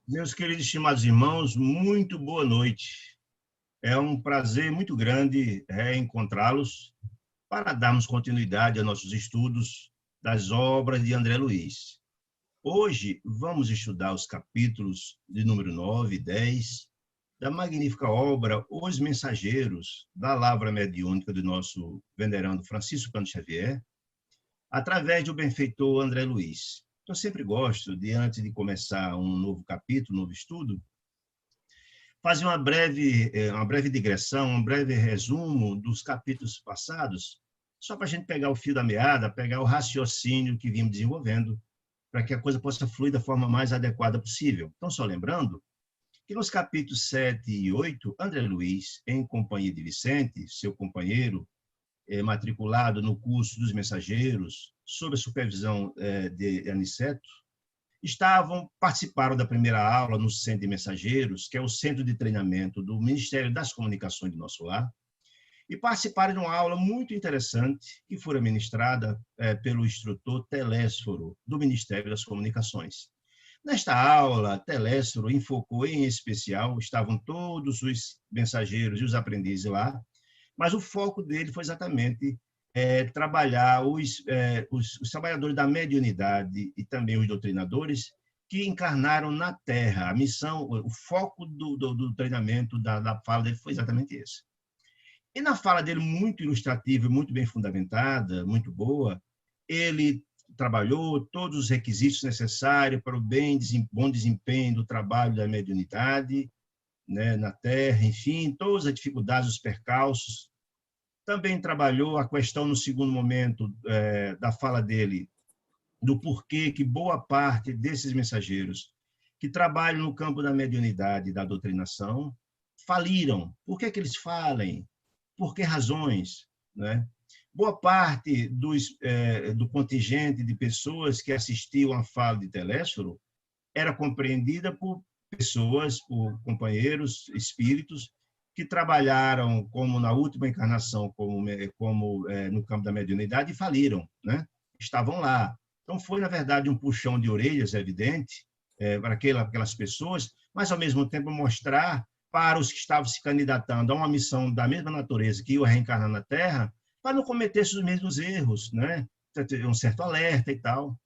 Meus queridos e estimados irmãos, muito boa noite. É um prazer muito grande reencontrá-los para darmos continuidade aos nossos estudos das obras de André Luiz. Hoje vamos estudar os capítulos de número 9 e 10 da magnífica obra Os Mensageiros, da Lavra Mediúnica do nosso venerando Francisco Cândido Xavier, através do benfeitor André Luiz. Eu sempre gosto de, antes de começar um novo capítulo, um novo estudo, fazer uma breve digressão, um breve resumo dos capítulos passados, só para a gente pegar o fio da meada, pegar o raciocínio que vimos desenvolvendo, para que a coisa possa fluir da forma mais adequada possível. Então, só lembrando que nos capítulos 7 e 8, André Luiz, em companhia de Vicente, seu companheiro, matriculado no curso dos Mensageiros, sob a supervisão de Aniceto, participaram da primeira aula no Centro de Mensageiros, que é o centro de treinamento do Ministério das Comunicações de Nosso Lar, e participaram de uma aula muito interessante que foi ministrada pelo instrutor Telésforo, do Ministério das Comunicações. Nesta aula, Telésforo enfocou em especial, estavam todos os mensageiros e os aprendizes lá, mas o foco dele foi exatamente trabalhar os trabalhadores da mediunidade e também os doutrinadores que encarnaram na Terra. A missão, o foco do treinamento, da fala dele foi exatamente esse. E na fala dele, muito ilustrativa, muito bem fundamentada, muito boa, ele trabalhou todos os requisitos necessários para o bom desempenho do trabalho da mediunidade, né, na Terra, enfim, todas as dificuldades, os percalços. Também trabalhou a questão, no segundo momento da fala dele, do porquê que boa parte desses mensageiros que trabalham no campo da mediunidade e da doutrinação faliram. Por que eles falem? Por que razões? Né? Boa parte do contingente de pessoas que assistiam à fala de Telésforo era compreendida por pessoas, por companheiros, espíritos, que trabalharam como na última encarnação, como no campo da mediunidade, e faliram, né? Estavam lá. Então, foi, na verdade, um puxão de orelhas, evidente, para aquelas pessoas, mas, ao mesmo tempo, mostrar para os que estavam se candidatando a uma missão da mesma natureza que iam reencarnar na Terra, para não cometer os mesmos erros, né? Um certo alerta e tal.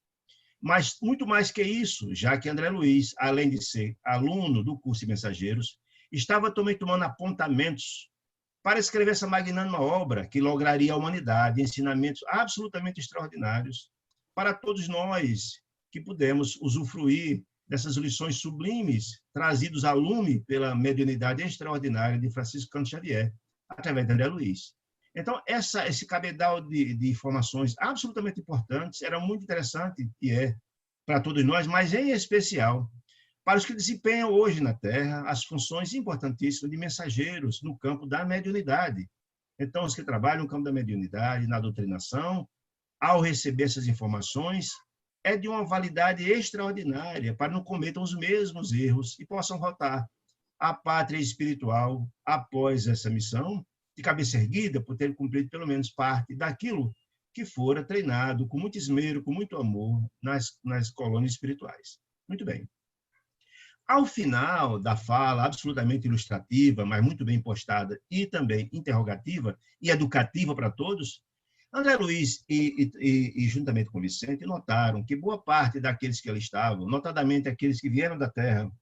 Mas, muito mais que isso, já que André Luiz, além de ser aluno do curso de Mensageiros, estava também tomando apontamentos para escrever essa magnânima obra que lograria a humanidade, ensinamentos absolutamente extraordinários para todos nós que pudemos usufruir dessas lições sublimes trazidos a lume pela mediunidade extraordinária de Francisco Cândido Xavier, através de André Luiz. Então, esse cabedal de informações absolutamente importantes era muito interessante, e é, para todos nós, mas em especial para os que desempenham hoje na Terra as funções importantíssimas de mensageiros no campo da mediunidade. Então, os que trabalham no campo da mediunidade, na doutrinação, ao receber essas informações, é de uma validade extraordinária para não cometam os mesmos erros e possam voltar à pátria espiritual após essa missão, de cabeça erguida, por ter cumprido pelo menos parte daquilo que fora treinado com muito esmero, com muito amor nas colônias espirituais. Muito bem. Ao final da fala, absolutamente ilustrativa, mas muito bem postada e também interrogativa e educativa para todos, André Luiz e juntamente com Vicente notaram que boa parte daqueles que ali estavam, notadamente aqueles que vieram da Terra,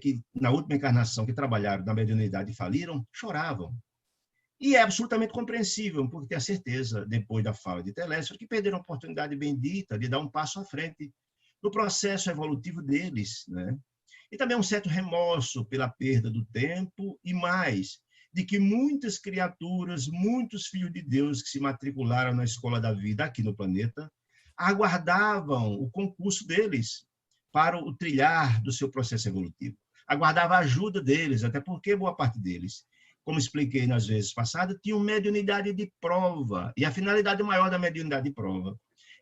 que na última encarnação que trabalharam na mediunidade e faliram, choravam. E é absolutamente compreensível, porque tem a certeza, depois da fala de Telésforo, que perderam a oportunidade bendita de dar um passo à frente no processo evolutivo deles, né? E também um certo remorso pela perda do tempo e mais, de que muitas criaturas, muitos filhos de Deus que se matricularam na escola da vida aqui no planeta, aguardavam o concurso deles para o trilhar do seu processo evolutivo. Aguardava a ajuda deles, até porque boa parte deles, como expliquei nas vezes passadas, tinham mediunidade de prova. E a finalidade maior da mediunidade de prova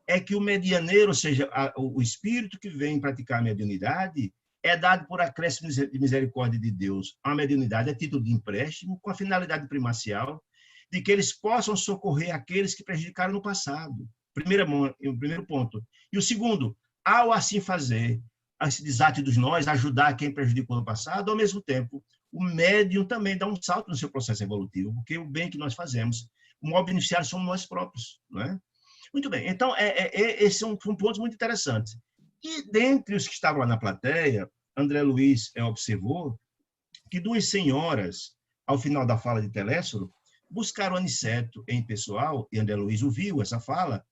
é que o medianeiro, ou seja, o espírito que vem praticar a mediunidade, é dado por acréscimo de misericórdia de Deus a mediunidade a título de empréstimo, com a finalidade primacial de que eles possam socorrer aqueles que prejudicaram no passado. O primeiro ponto. E o segundo, ao assim fazer, esse desate dos nós, ajudar quem prejudicou no passado, ao mesmo tempo, o médium também dá um salto no seu processo evolutivo, porque o bem que nós fazemos, o maior beneficiário somos nós próprios, não é? Muito bem, então, esses são pontos muito interessantes. E dentre os que estavam lá na plateia, André Luiz observou que duas senhoras, ao final da fala de Telésforo, buscaram Aniceto em pessoal, e André Luiz ouviu essa fala,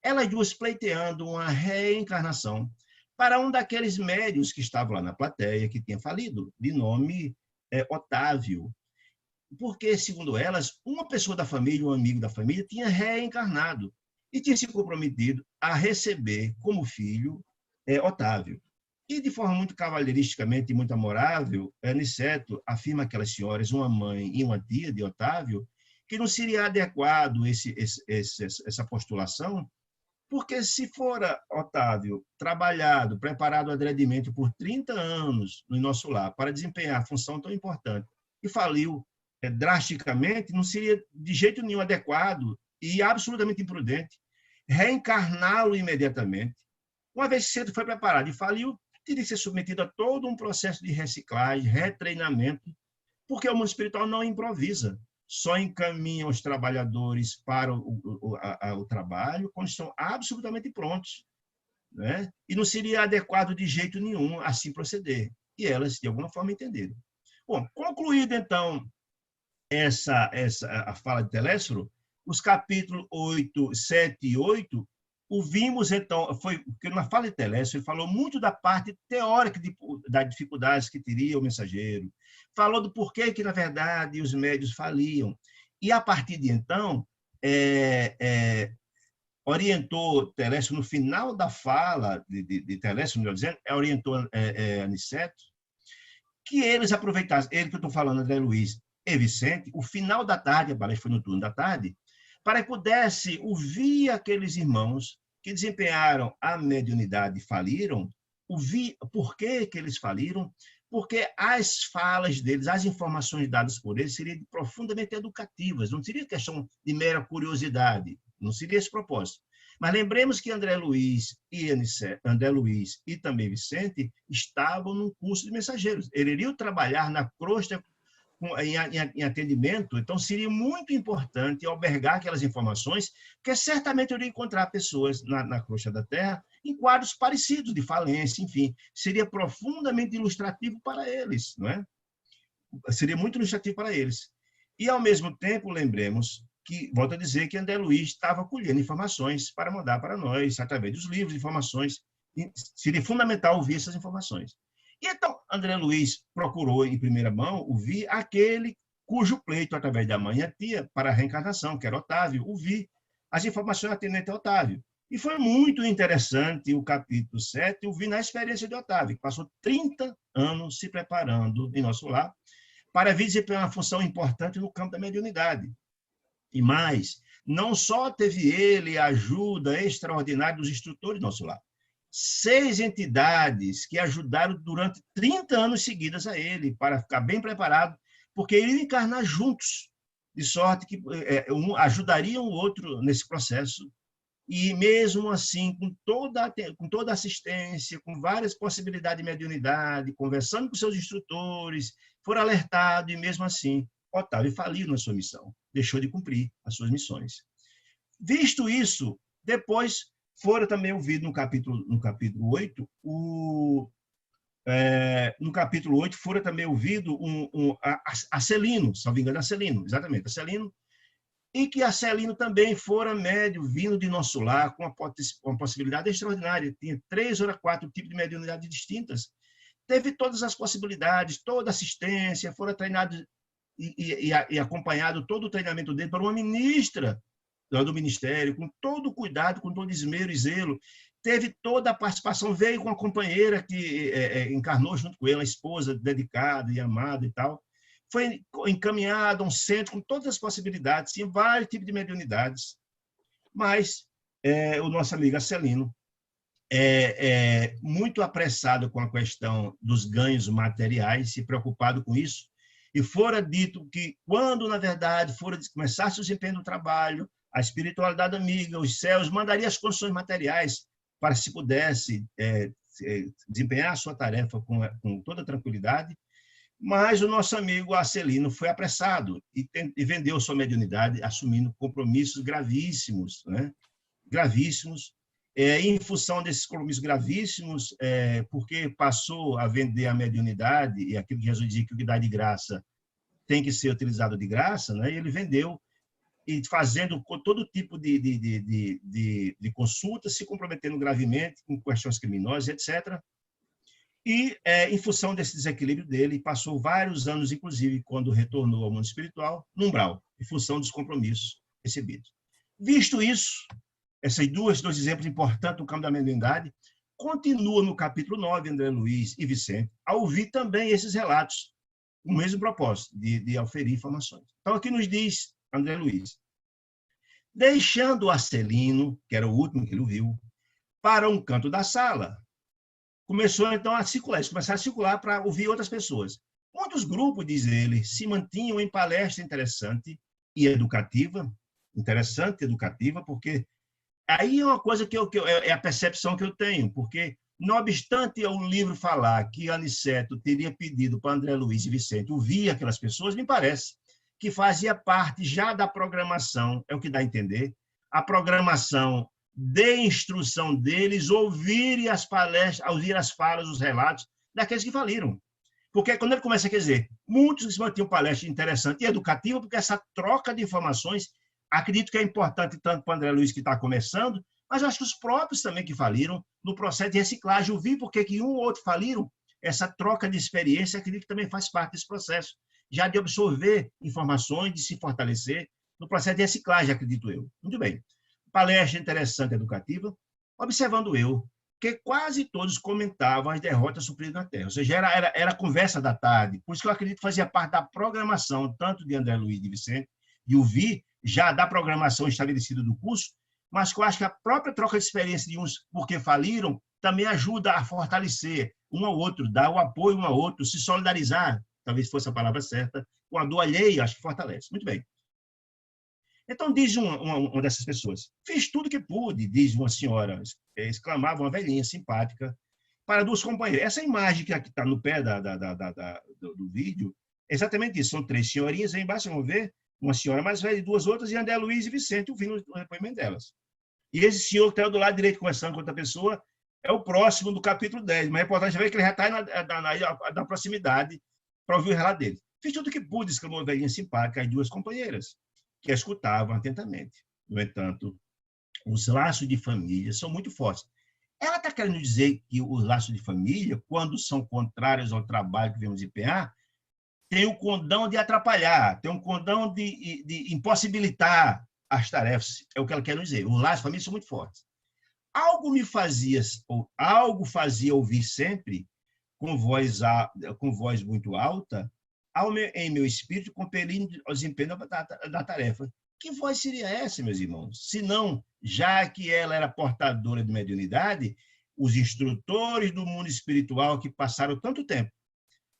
elas duas pleiteando uma reencarnação para um daqueles médios que estavam lá na plateia, que tinha falido, de nome Otávio. Porque, segundo elas, uma pessoa da família, um amigo da família, tinha reencarnado e tinha se comprometido a receber como filho Otávio. E, de forma muito cavalheiristicamente e muito amorável, Aniceto afirma aquelas senhoras, uma mãe e uma tia de Otávio, que não seria adequado essa postulação, porque se fora Otávio trabalhado, preparado adredemente por 30 anos no nosso lar para desempenhar a função tão importante e faliu drasticamente, não seria de jeito nenhum adequado e absolutamente imprudente reencarná-lo imediatamente. Uma vez que cedo foi preparado e faliu, teria que ser submetido a todo um processo de reciclagem, retreinamento, porque o mundo espiritual não improvisa, só encaminha os trabalhadores para o trabalho quando estão absolutamente prontos, né? E não seria adequado de jeito nenhum assim proceder. E elas, de alguma forma, entenderam. Bom, concluída, então, a fala de Telésforo, os capítulos 8, 7 e 8, ouvimos, então, porque na fala de Telésforo, ele falou muito da parte teórica das dificuldades que teria o mensageiro, falou do porquê que, na verdade, os médios faliam. E, a partir de então, orientou Telésforo, no final da fala de Telésforo, melhor dizendo, orientou Aniceto, que eles aproveitassem, ele que eu estou falando, André Luiz e Vicente, o final da tarde, a palestra foi no turno da tarde, para que pudesse ouvir aqueles irmãos que desempenharam a mediunidade e faliram, ouvir por que eles faliram, porque as falas deles, as informações dadas por eles seriam profundamente educativas, não seria questão de mera curiosidade, não seria esse propósito. Mas lembremos que André Luiz e também Vicente estavam num curso de mensageiros. Eles iriam trabalhar na crosta em atendimento, então seria muito importante albergar aquelas informações, porque certamente eu iria encontrar pessoas na crosta da Terra em quadros parecidos de falência, enfim, seria profundamente ilustrativo para eles, não é? Seria muito ilustrativo para eles. E, ao mesmo tempo, lembremos que, volto a dizer, que André Luiz estava colhendo informações para mandar para nós, através dos livros, informações, e seria fundamental ouvir essas informações. E então, André Luiz procurou, em primeira mão, ouvir aquele cujo pleito, através da mãe e a tia, para a reencarnação, que era Otávio, ouvir as informações atendentes a Otávio. E foi muito interessante o capítulo 7, ouvir na experiência de Otávio, que passou 30 anos se preparando em nosso lar para vir desempenhar uma função importante no campo da mediunidade. E mais, não só teve ele a ajuda extraordinária dos instrutores do nosso lar, 6 entidades que ajudaram durante 30 anos seguidos a ele, para ficar bem preparado, porque ele ia encarnar juntos, de sorte que um ajudaria o outro nesse processo. E mesmo assim, com toda assistência, com várias possibilidades de mediunidade, conversando com seus instrutores, foram alertados e mesmo assim, Otávio faliu na sua missão, deixou de cumprir as suas missões. Visto isso, depois fora também ouvido no capítulo 8, no capítulo 8 fora também ouvido a Celino, salvo engano, a Celino, exatamente, a Celino, e que a Celino também fora médio, vindo de nosso lar, com uma possibilidade extraordinária. Tinha 3 ou 4 tipos de mediunidade distintas. Teve todas as possibilidades, toda assistência, fora treinado e acompanhado todo o treinamento dele por uma ministra do Ministério, com todo o cuidado, com todo esmero e zelo. Teve toda a participação, veio com a companheira que encarnou junto com ele, a esposa dedicada e amada e tal. Foi encaminhado a um centro com todas as possibilidades, tinha vários tipos de mediunidades, mas o nosso amigo Acelino muito apressado com a questão dos ganhos materiais, se preocupado com isso, e fora dito que quando, na verdade, começasse o desempenho do trabalho, a espiritualidade amiga, os céus, mandaria as condições materiais para se pudesse desempenhar a sua tarefa com toda tranquilidade, mas o nosso amigo Arcelino foi apressado e vendeu sua mediunidade, assumindo compromissos gravíssimos, né? Gravíssimos, em função desses compromissos gravíssimos, porque passou a vender a mediunidade, e aquilo que Jesus dizia que o que dá de graça tem que ser utilizado de graça, né? E ele vendeu, e fazendo todo tipo de consultas, se comprometendo gravemente com questões criminosas, etc. E, em função desse desequilíbrio dele, passou vários anos, inclusive, quando retornou ao mundo espiritual, no umbral, em função dos compromissos recebidos. Visto isso, esses dois exemplos importantes do campo da mediunidade, continua no capítulo 9, André Luiz e Vicente, a ouvir também esses relatos, o mesmo propósito, de auferir informações. Então, aqui nos diz André Luiz: deixando o Arcelino, que era o último que ele viu, para um canto da sala, começou então a circular, eles começaram a circular para ouvir outras pessoas. Muitos grupos, diz ele, se mantinham em palestra interessante e educativa, porque aí é uma coisa é a percepção que eu tenho, porque, não obstante o livro falar que Aniceto teria pedido para André Luiz e Vicente ouvir aquelas pessoas, me parece que fazia parte já da programação, é o que dá a entender, a programação de instrução deles ouvirem as palestras, ouvir as falas, os relatos daqueles que faliram. Porque quando ele começa a dizer, muitos que mantinham palestra interessante e educativa, porque essa troca de informações, acredito que é importante tanto para o André Luiz, que está começando, mas eu acho que os próprios também que faliram, no processo de reciclagem, ouvir porque que um ou outro faliram, essa troca de experiência, acredito que também faz parte desse processo, já de absorver informações, de se fortalecer no processo de reciclagem, acredito eu. Muito bem. Palestra interessante, educativa, observando eu que quase todos comentavam as derrotas sofridas na Terra, ou seja, era a conversa da tarde, por isso que eu acredito que fazia parte da programação, tanto de André Luiz e de Vicente, de ouvir, já da programação estabelecida do curso, mas que eu acho que a própria troca de experiência de uns porque faliram também ajuda a fortalecer um ao outro, dar o apoio um ao outro, se solidarizar, talvez fosse a palavra certa, com a dor alheia, acho que fortalece. Muito bem. Então, diz uma dessas pessoas, fiz tudo que pude, diz uma senhora, exclamava uma velhinha simpática, para duas companheiras. Essa imagem que aqui está no pé do vídeo, é exatamente isso. São três senhorinhas, aí embaixo, vamos ver, uma senhora mais velha e duas outras, e André Luiz e Vicente ouvindo o depoimento delas. E esse senhor que está do lado direito conversando com outra pessoa é o próximo do capítulo 10, mas é importante ver que ele já está na proximidade para ouvir o relato dele. Fiz tudo que pude, exclamou a velhinha simpática, as duas companheiras, que a escutavam atentamente. No entanto, os laços de família são muito fortes. Ela está querendo dizer que os laços de família, quando são contrários ao trabalho que devemos empenhar, tem o condão de atrapalhar, tem um condão de impossibilitar as tarefas, é o que ela quer dizer. Os laços de família são muito fortes. Algo fazia ouvir sempre, com voz muito alta, em meu espírito, compelindo o desempenho da tarefa. Que voz seria essa, meus irmãos? Se não, já que ela era portadora de mediunidade, os instrutores do mundo espiritual que passaram tanto tempo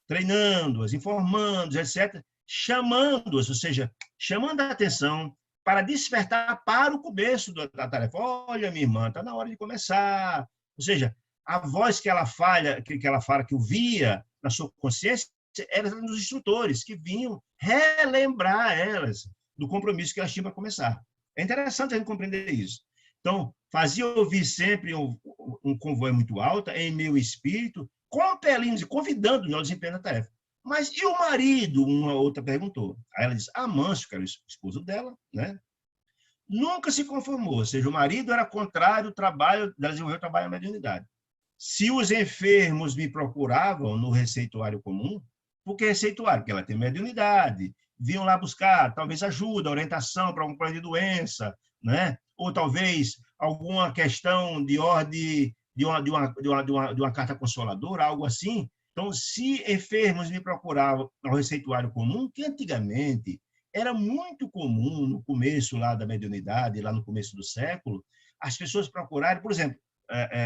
treinando-as, informando-as, etc., chamando-as, ou seja, chamando a atenção para despertar para o começo da tarefa. Olha, minha irmã, está na hora de começar. Ou seja, a voz que ela fala, que eu via na sua consciência, era dos instrutores, que vinham relembrar elas do compromisso que elas tinham para começar. É interessante a gente compreender isso. Então, fazia ouvir sempre um convoi muito alto em meu espírito, compelindo e convidando-me ao desempenho da tarefa. Mas e o marido? Uma outra perguntou. Aí ela disse, Amâncio, que era o esposo dela, né? Nunca se conformou, ou seja, o marido era contrário ao trabalho, dela desenvolver o trabalho na mediunidade. Se os enfermos me procuravam no receituário comum, por que receituário? Porque ela tem mediunidade, vinham lá buscar, talvez ajuda, orientação para algum problema de doença, né? Ou talvez alguma questão de ordem de uma carta consoladora, algo assim. Então, se enfermos me procuravam ao receituário comum, que antigamente era muito comum no começo lá da mediunidade, lá no começo do século, as pessoas procurarem, por exemplo,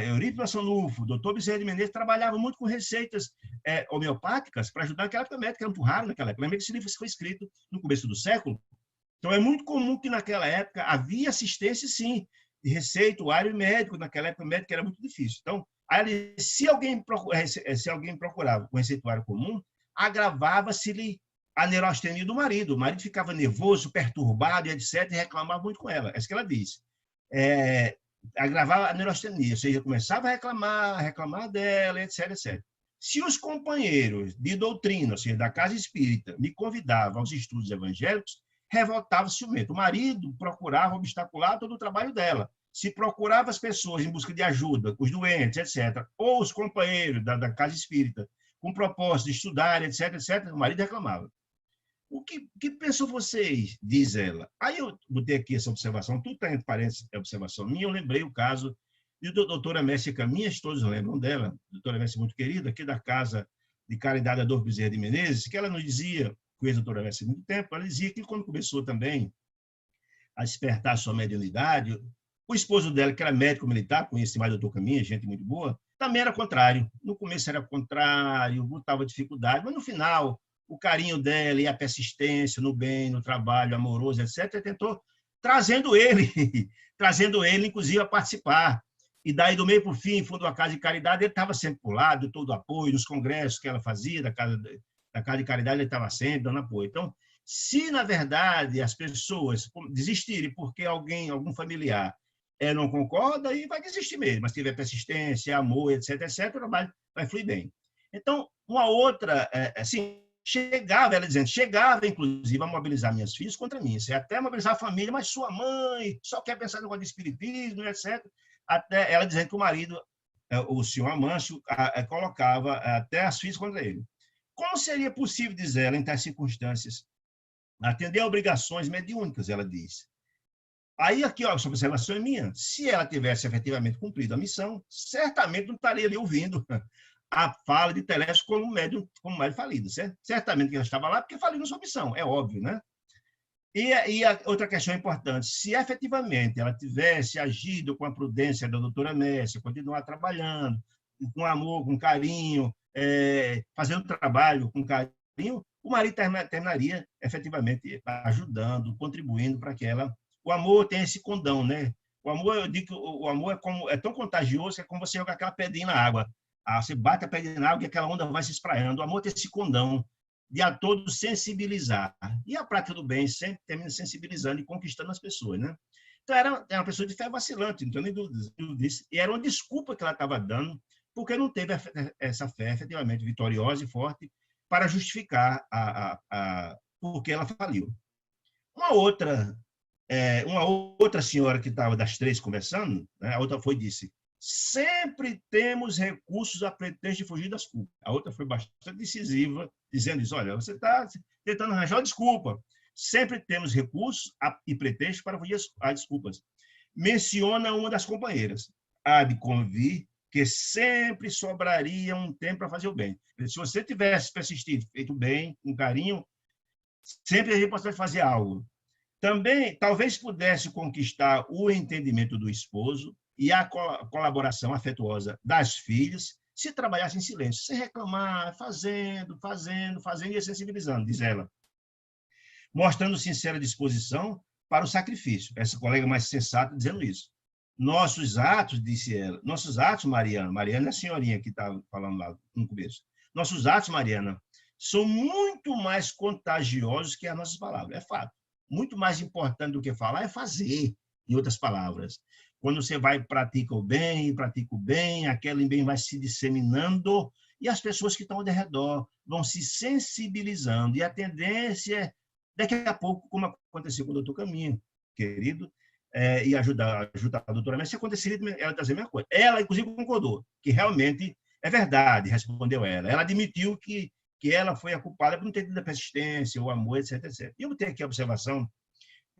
Eurípides Assanufo, doutor Bezerra de Menezes, trabalhava muito com receitas homeopáticas para ajudar aquela época médica, era muito raro naquela época. Lembra que esse livro foi escrito no começo do século? Então, é muito comum que naquela época havia assistência, sim, de receituário médico, naquela época médica era muito difícil. Então, Aí, se alguém procurava com receituário comum, agravava-se-lhe a neurastenia do marido. O marido ficava nervoso, perturbado, etc., e reclamava muito com ela. É isso que ela disse. Agravava a neurastenia, ou seja, começava a reclamar dela, etc., etc. Se os companheiros de doutrina, ou seja, da casa espírita, me convidavam aos estudos evangélicos, revoltava o ciumento. O marido procurava obstacular todo o trabalho dela. Se procurava as pessoas em busca de ajuda, os doentes, etc., ou os companheiros da casa espírita, com propósito de estudar, etc., etc., o marido reclamava. O que pensam vocês? Diz ela. Aí eu botei aqui essa observação, tudo parece observação minha, eu lembrei o caso de doutora Messia Caminhas, todos lembram dela, doutora Messia muito querida, aqui da Casa de Caridade Adolfo Bezerra de Menezes, que ela nos dizia, conheço a doutora Messia há muito tempo, ela dizia que quando começou também a despertar a sua mediunidade, o esposo dela, que era médico militar, conheci mais o doutor Caminha, gente muito boa, também era contrário. No começo era contrário, botava dificuldade, mas no final, o carinho dela e a persistência no bem, no trabalho amoroso, etc., tentou trazendo ele, inclusive, a participar. E daí, do meio para o fim, fundo da Casa de Caridade, ele estava sempre por lá, dando todo o apoio, nos congressos que ela fazia, da Casa de Caridade, ele estava sempre dando apoio. Então, se, na verdade, as pessoas desistirem porque algum familiar não concorda, aí vai desistir mesmo. Mas se tiver persistência, amor, etc., etc., o trabalho vai fluir bem. Então, uma outra, assim, chegava, inclusive, a mobilizar minhas filhas contra mim. Isso é até mobilizar a família, mas sua mãe só quer pensar no negócio de espiritismo, etc. Até ela dizendo que o marido, o senhor Amâncio, colocava até as filhas contra ele. Como seria possível, diz ela, em tais circunstâncias, atender a obrigações mediúnicas, ela diz. Aí, aqui, ó, essa observação é minha. Se ela tivesse efetivamente cumprido a missão, certamente não estaria ali ouvindo a fala de Telésforo como médium falido, certo? Certamente que ela estava lá porque faliu na sua missão, é óbvio, né? E a outra questão importante, se efetivamente ela tivesse agido com a prudência da doutora Messia, continuar trabalhando, com amor, com carinho, fazendo trabalho com carinho, o marido terminaria efetivamente ajudando, contribuindo para que ela... O amor tem esse condão, né? O amor, eu digo que o amor é tão contagioso que é como você jogar aquela pedrinha na água. Você bate a pedrinha na água e aquela onda vai se espraiando. O amor tem esse condão de a todos sensibilizar. E a prática do bem sempre termina sensibilizando e conquistando as pessoas, né? Então, era uma pessoa de fé vacilante, não tenho nem dúvida disso. E era uma desculpa que ela estava dando, porque não teve essa fé efetivamente vitoriosa e forte para justificar porque ela faliu. Uma outra senhora que estava das três conversando, né, a outra foi e disse: sempre temos recursos a pretexto de fugir das culpas. A outra foi bastante decisiva, dizendo isso: olha, você está tentando arranjar uma desculpa. Sempre temos recursos e pretextos para fugir às desculpas. Menciona uma das companheiras: há de convir que sempre sobraria um tempo para fazer o bem. Se você tivesse persistido, feito bem, com carinho, sempre a gente pode fazer algo. Também, talvez pudesse conquistar o entendimento do esposo e a colaboração afetuosa das filhas, se trabalhasse em silêncio, sem reclamar, fazendo e sensibilizando, diz ela, mostrando sincera disposição para o sacrifício. Essa colega mais sensata dizendo isso. Nossos atos, disse ela, nossos atos, Mariana é a senhorinha que estava falando lá no começo, nossos atos, Mariana, são muito mais contagiosos que as nossas palavras, é fato. Muito mais importante do que falar é fazer, em outras palavras. Quando você vai e pratica o bem, aquele bem vai se disseminando e as pessoas que estão ao redor vão se sensibilizando. E a tendência, daqui a pouco, como aconteceu com o doutor Caminho, querido, e ajudar a doutora Messia, aconteceria ela trazer a mesma coisa. Ela, inclusive, concordou que realmente é verdade, respondeu ela. Ela admitiu que ela foi a culpada por não ter tido a persistência, o amor, etc, etc. E eu tenho aqui a observação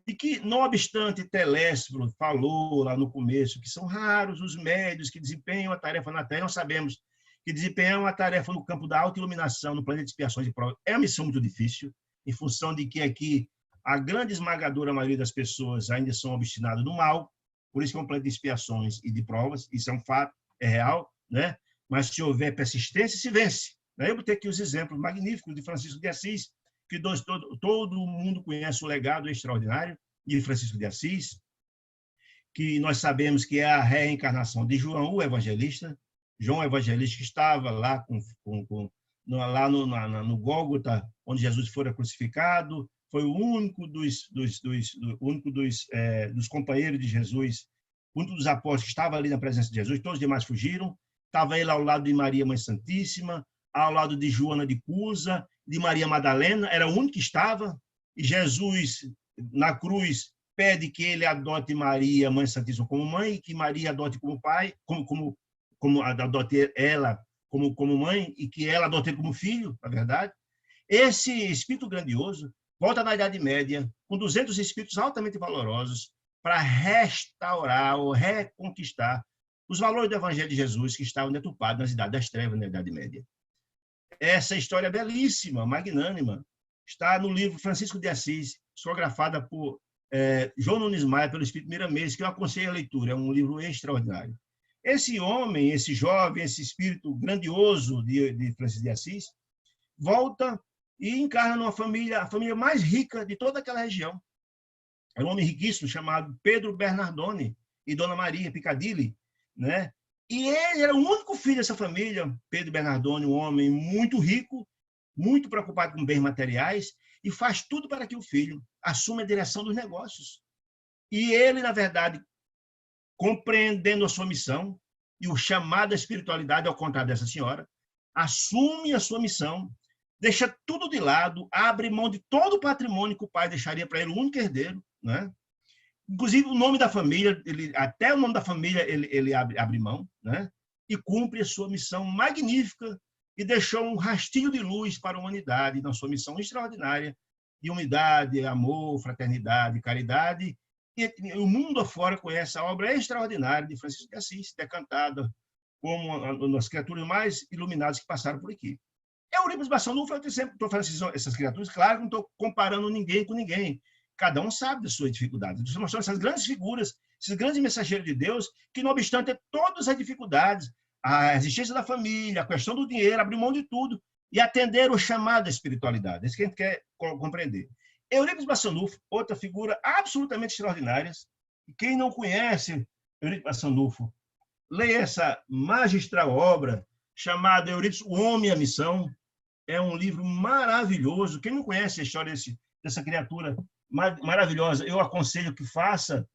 de que, não obstante Telésforo falou lá no começo, que são raros os médios que desempenham a tarefa na Terra, nós sabemos que desempenhar uma tarefa no campo da autoiluminação, no planeta de expiações e provas, é uma missão muito difícil, em função de que aqui a grande esmagadora maioria das pessoas ainda são obstinadas no mal, por isso que é um planeta de expiações e de provas, isso é um fato, é real, né? Mas se houver persistência, se vence. Eu vou ter aqui os exemplos magníficos de Francisco de Assis, que todo mundo conhece o legado extraordinário de Francisco de Assis, que nós sabemos que é a reencarnação de João, o evangelista, João Evangelista, que estava lá lá no Gólgota, onde Jesus fora crucificado, foi o único dos companheiros de Jesus, o único dos apóstolos que estava ali na presença de Jesus, todos os demais fugiram. Estava ele ao lado de Maria, Mãe Santíssima, ao lado de Joana de Cusa, de Maria Madalena, era o único que estava, e Jesus, na cruz, pede que ele adote Maria, Mãe Santíssima, como mãe, e que Maria adote como pai, como adote ela como mãe, e que ela adote como filho, na verdade. Esse espírito grandioso volta na Idade Média, com 200 espíritos altamente valorosos, para restaurar ou reconquistar os valores do Evangelho de Jesus que estavam deturpados na Idade das Trevas, na Idade Média. Essa história belíssima, magnânima, está no livro Francisco de Assis, psicografada por João Nunes Maia, pelo Espírito Miramês, que eu aconselho a leitura, é um livro extraordinário. Esse homem, esse jovem, esse espírito grandioso de Francisco de Assis, volta e encarna numa família, a família mais rica de toda aquela região. Era um homem riquíssimo chamado Pedro Bernardone e Dona Maria Piccadilly, né? E ele era o único filho dessa família, Pedro Bernardone, um homem muito rico, muito preocupado com bens materiais, e faz tudo para que o filho assuma a direção dos negócios. E ele, na verdade, compreendendo a sua missão e o chamado da espiritualidade, ao contrário dessa senhora, assume a sua missão, deixa tudo de lado, abre mão de todo o patrimônio que o pai deixaria para ele, o único herdeiro, né? Inclusive o nome da família, até o nome da família ele abre mão, né? E cumpre a sua missão magnífica e deixou um rastilho de luz para a humanidade na sua missão extraordinária de unidade, amor, fraternidade, caridade. E o mundo afora conhece a obra extraordinária de Francisco de Assis, decantada como uma das criaturas mais iluminadas que passaram por aqui. Eurípides Barçanufo, eu sempre estou falando essas criaturas, claro que não estou comparando ninguém com ninguém. Cada um sabe das suas dificuldades. Estou mostrando essas grandes figuras, esses grandes mensageiros de Deus, que, não obstante todas as dificuldades, a existência da família, a questão do dinheiro, abriu mão de tudo e atenderam o chamado da espiritualidade. É isso que a gente quer compreender. Eurípides Barçanufo, outra figura absolutamente extraordinária. E quem não conhece Eurípides Barçanufo, leia essa magistral obra chamada Eurípides, O Homem e a Missão. É um livro maravilhoso. Quem não conhece a história dessa criatura maravilhosa, eu aconselho que faça.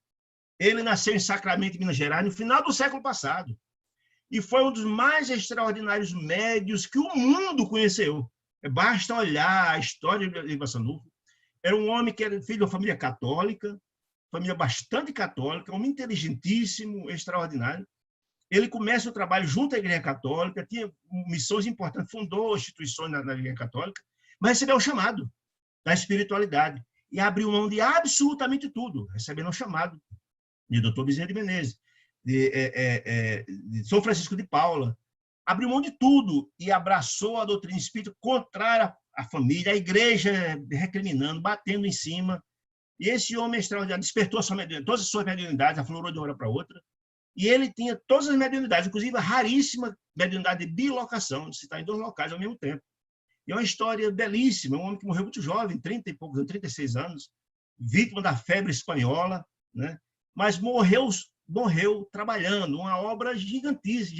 Ele nasceu em Sacramento, Minas Gerais, no final do século passado. E foi um dos mais extraordinários médios que o mundo conheceu. Basta olhar a história de Barçanufo. Era um homem que era filho de uma família católica, família bastante católica, um homem inteligentíssimo, extraordinário. Ele começa o trabalho junto à Igreja Católica, tinha missões importantes, fundou instituições na Igreja Católica, mas recebeu o chamado da espiritualidade e abriu mão de absolutamente tudo, recebendo o chamado de Dr. Bezerra de Menezes, de São Francisco de Paula. Abriu mão de tudo e abraçou a doutrina espírita contrária à família, à igreja, recriminando, batendo em cima. E esse homem extraordinário despertou todas as suas mediunidades, aflorou de uma hora para outra. E ele tinha todas as mediunidades, inclusive a raríssima mediunidade de bilocação, de se estar em 2 locais ao mesmo tempo. E é uma história belíssima, um homem que morreu muito jovem, 30 e poucos, 36 anos, vítima da febre espanhola, né? Mas morreu trabalhando, uma obra gigantesca,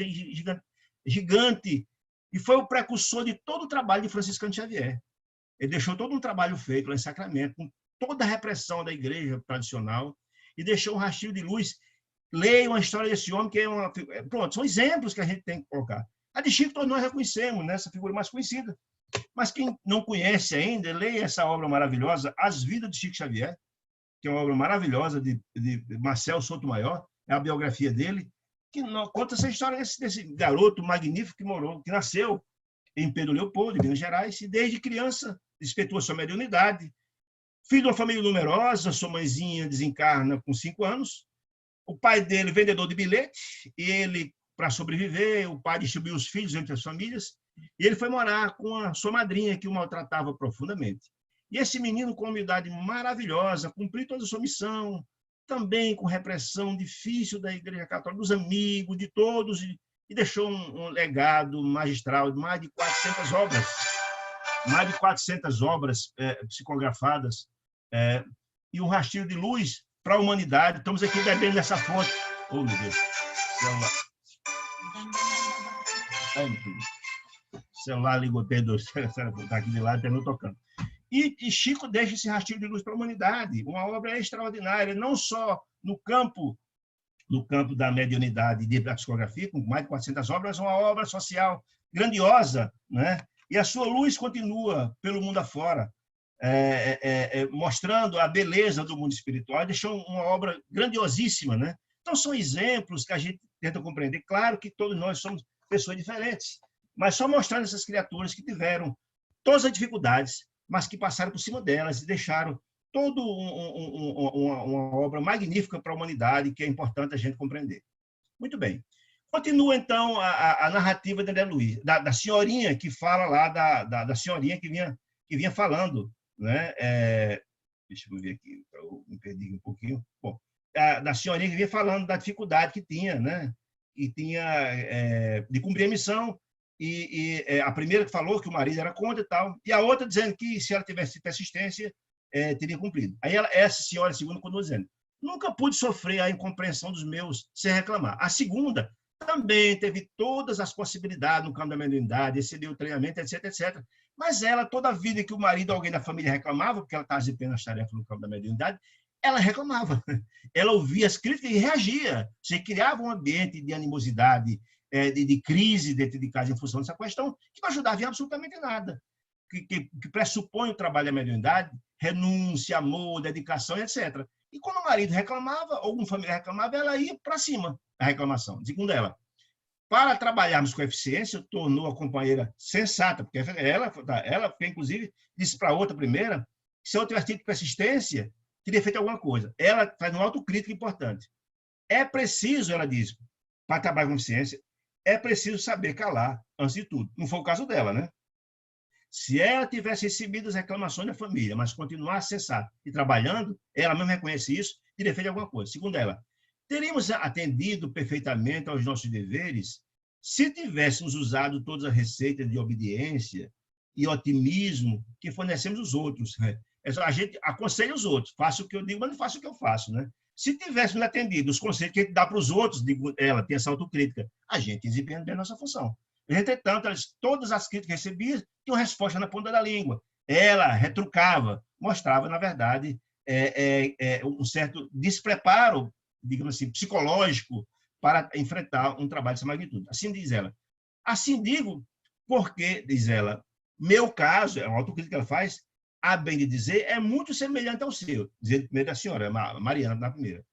gigante, e foi o precursor de todo o trabalho de Franciscano Xavier. Ele deixou todo um trabalho feito lá em Sacramento, com toda a repressão da igreja tradicional, e deixou um rastilho de luz. Leiam a história desse homem, que é pronto, são exemplos que a gente tem que colocar. A de Chico todos nós reconhecemos, né? Essa figura mais conhecida. Mas quem não conhece ainda, leia essa obra maravilhosa, As Vidas de Chico Xavier, que é uma obra maravilhosa de Marcel Sotomayor, é a biografia dele, que conta essa história desse garoto magnífico que nasceu em Pedro Leopoldo, em Minas Gerais, e desde criança despertou a sua mediunidade. Filho de uma família numerosa, sua mãezinha desencarna com 5 anos, o pai dele, vendedor de bilhete, e ele, para sobreviver, o pai distribuiu os filhos entre as famílias, e ele foi morar com a sua madrinha, que o maltratava profundamente. E esse menino, com humildade maravilhosa, cumpriu toda a sua missão, também com repressão difícil da Igreja Católica, dos amigos, de todos, e deixou um legado magistral de mais de 400 obras, psicografadas, e um rastilho de luz para a humanidade. Estamos aqui bebendo nessa fonte. Oh, meu Deus. Ai, meu filho. O celular ligou, perdoa, está aqui de lado, terminou tocando. E Chico deixa esse rastilho de luz para a humanidade, uma obra extraordinária, não só no campo da mediunidade e da psicografia, com mais de 400 obras, uma obra social grandiosa, né? E a sua luz continua pelo mundo afora, mostrando a beleza do mundo espiritual, e deixou uma obra grandiosíssima, né? Então, são exemplos que a gente tenta compreender. Claro que todos nós somos pessoas diferentes, mas só mostrando essas criaturas que tiveram todas as dificuldades, mas que passaram por cima delas e deixaram toda uma obra magnífica para a humanidade, que é importante a gente compreender. Muito bem. Continua, então, a narrativa de André Luiz, da senhorinha que fala lá, da senhorinha que vinha falando, né? Deixa eu ver aqui, eu me perdi um pouquinho. Bom, da senhorinha que vinha falando da dificuldade que tinha, né? E tinha de cumprir a missão, e a primeira que falou que o marido era contra e tal, e a outra dizendo que se ela tivesse persistência, teria cumprido. Aí essa senhora, a segunda, continuou dizendo: nunca pude sofrer a incompreensão dos meus sem reclamar. A segunda também teve todas as possibilidades no campo da mediunidade, excedeu o treinamento, etc, etc. Mas ela, toda a vida que o marido ou alguém da família reclamava, porque ela estava desempenhando as tarefas no campo da mediunidade, ela reclamava. Ela ouvia as críticas e reagia. Você criava um ambiente de animosidade, de crise dentro de casa em função dessa questão, que não ajudava em absolutamente nada. Que pressupõe o trabalho da mediunidade, renúncia, amor, dedicação, etc. E quando o marido reclamava, ou algum familiar reclamava, ela ia para cima da reclamação. Segundo ela, para trabalharmos com eficiência, tornou a companheira sensata, porque ela inclusive, disse para a outra primeira, que se eu tivesse tido persistência, teria feito alguma coisa. Ela faz uma autocrítica importante. É preciso, ela diz, para trabalhar com eficiência, é preciso saber calar, antes de tudo. Não foi o caso dela, né? Se ela tivesse recebido as reclamações da família, mas continuasse sensata e trabalhando, ela mesma reconhece isso, teria feito alguma coisa. Segundo ela, teríamos atendido perfeitamente aos nossos deveres se tivéssemos usado todas as receitas de obediência e otimismo que fornecemos aos outros. A gente aconselha os outros, faça o que eu digo, mas não faça o que eu faço, né? Se tivéssemos atendido os conselhos que a gente dá para os outros, ela tem essa autocrítica, a gente desempenha bem a nossa função. Entretanto, todas as críticas que recebia tinham resposta na ponta da língua. Ela retrucava, mostrava, na verdade, um certo despreparo, digamos assim, psicológico para enfrentar um trabalho dessa magnitude. Assim diz ela. Assim digo porque, diz ela, meu caso, é uma autocrítica que ela faz, a bem de dizer, é muito semelhante ao seu, dizendo primeiro a senhora, Mariana, na primeira.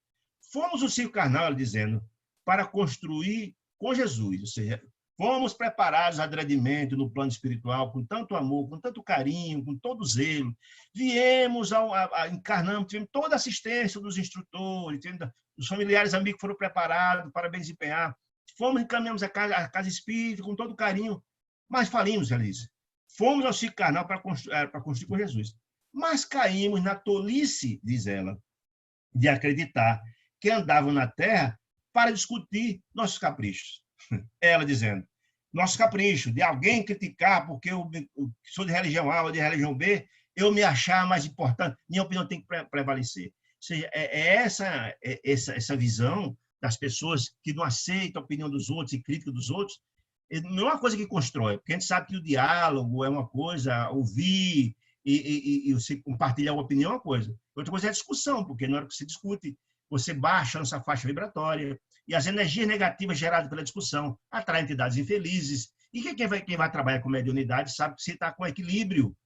Fomos o circo carnal, ela dizendo, para construir com Jesus, ou seja, fomos preparados adredemente no plano espiritual, com tanto amor, com tanto carinho, com todo zelo. Viemos, encarnamos, tivemos toda a assistência dos instrutores, dos familiares amigos que foram preparados para bem desempenhar. Fomos, encaminhamos a casa espírita com todo carinho, mas falimos, ela diz. Fomos ao circo carnal para construir com Jesus. Mas caímos na tolice, diz ela, de acreditar que andavam na Terra para discutir nossos caprichos. Ela dizendo, nosso capricho, de alguém criticar porque eu sou de religião A ou de religião B, eu me achar mais importante, minha opinião tem que prevalecer. Ou seja, essa visão das pessoas que não aceitam a opinião dos outros e crítica dos outros, não é uma coisa que constrói, porque a gente sabe que o diálogo é uma coisa, ouvir e você compartilhar uma opinião é uma coisa. Outra coisa é a discussão, porque na hora que você discute, você baixa nossa faixa vibratória, e as energias negativas geradas pela discussão atraem entidades infelizes. E quem vai trabalhar com mediunidade sabe que você está com equilíbrio.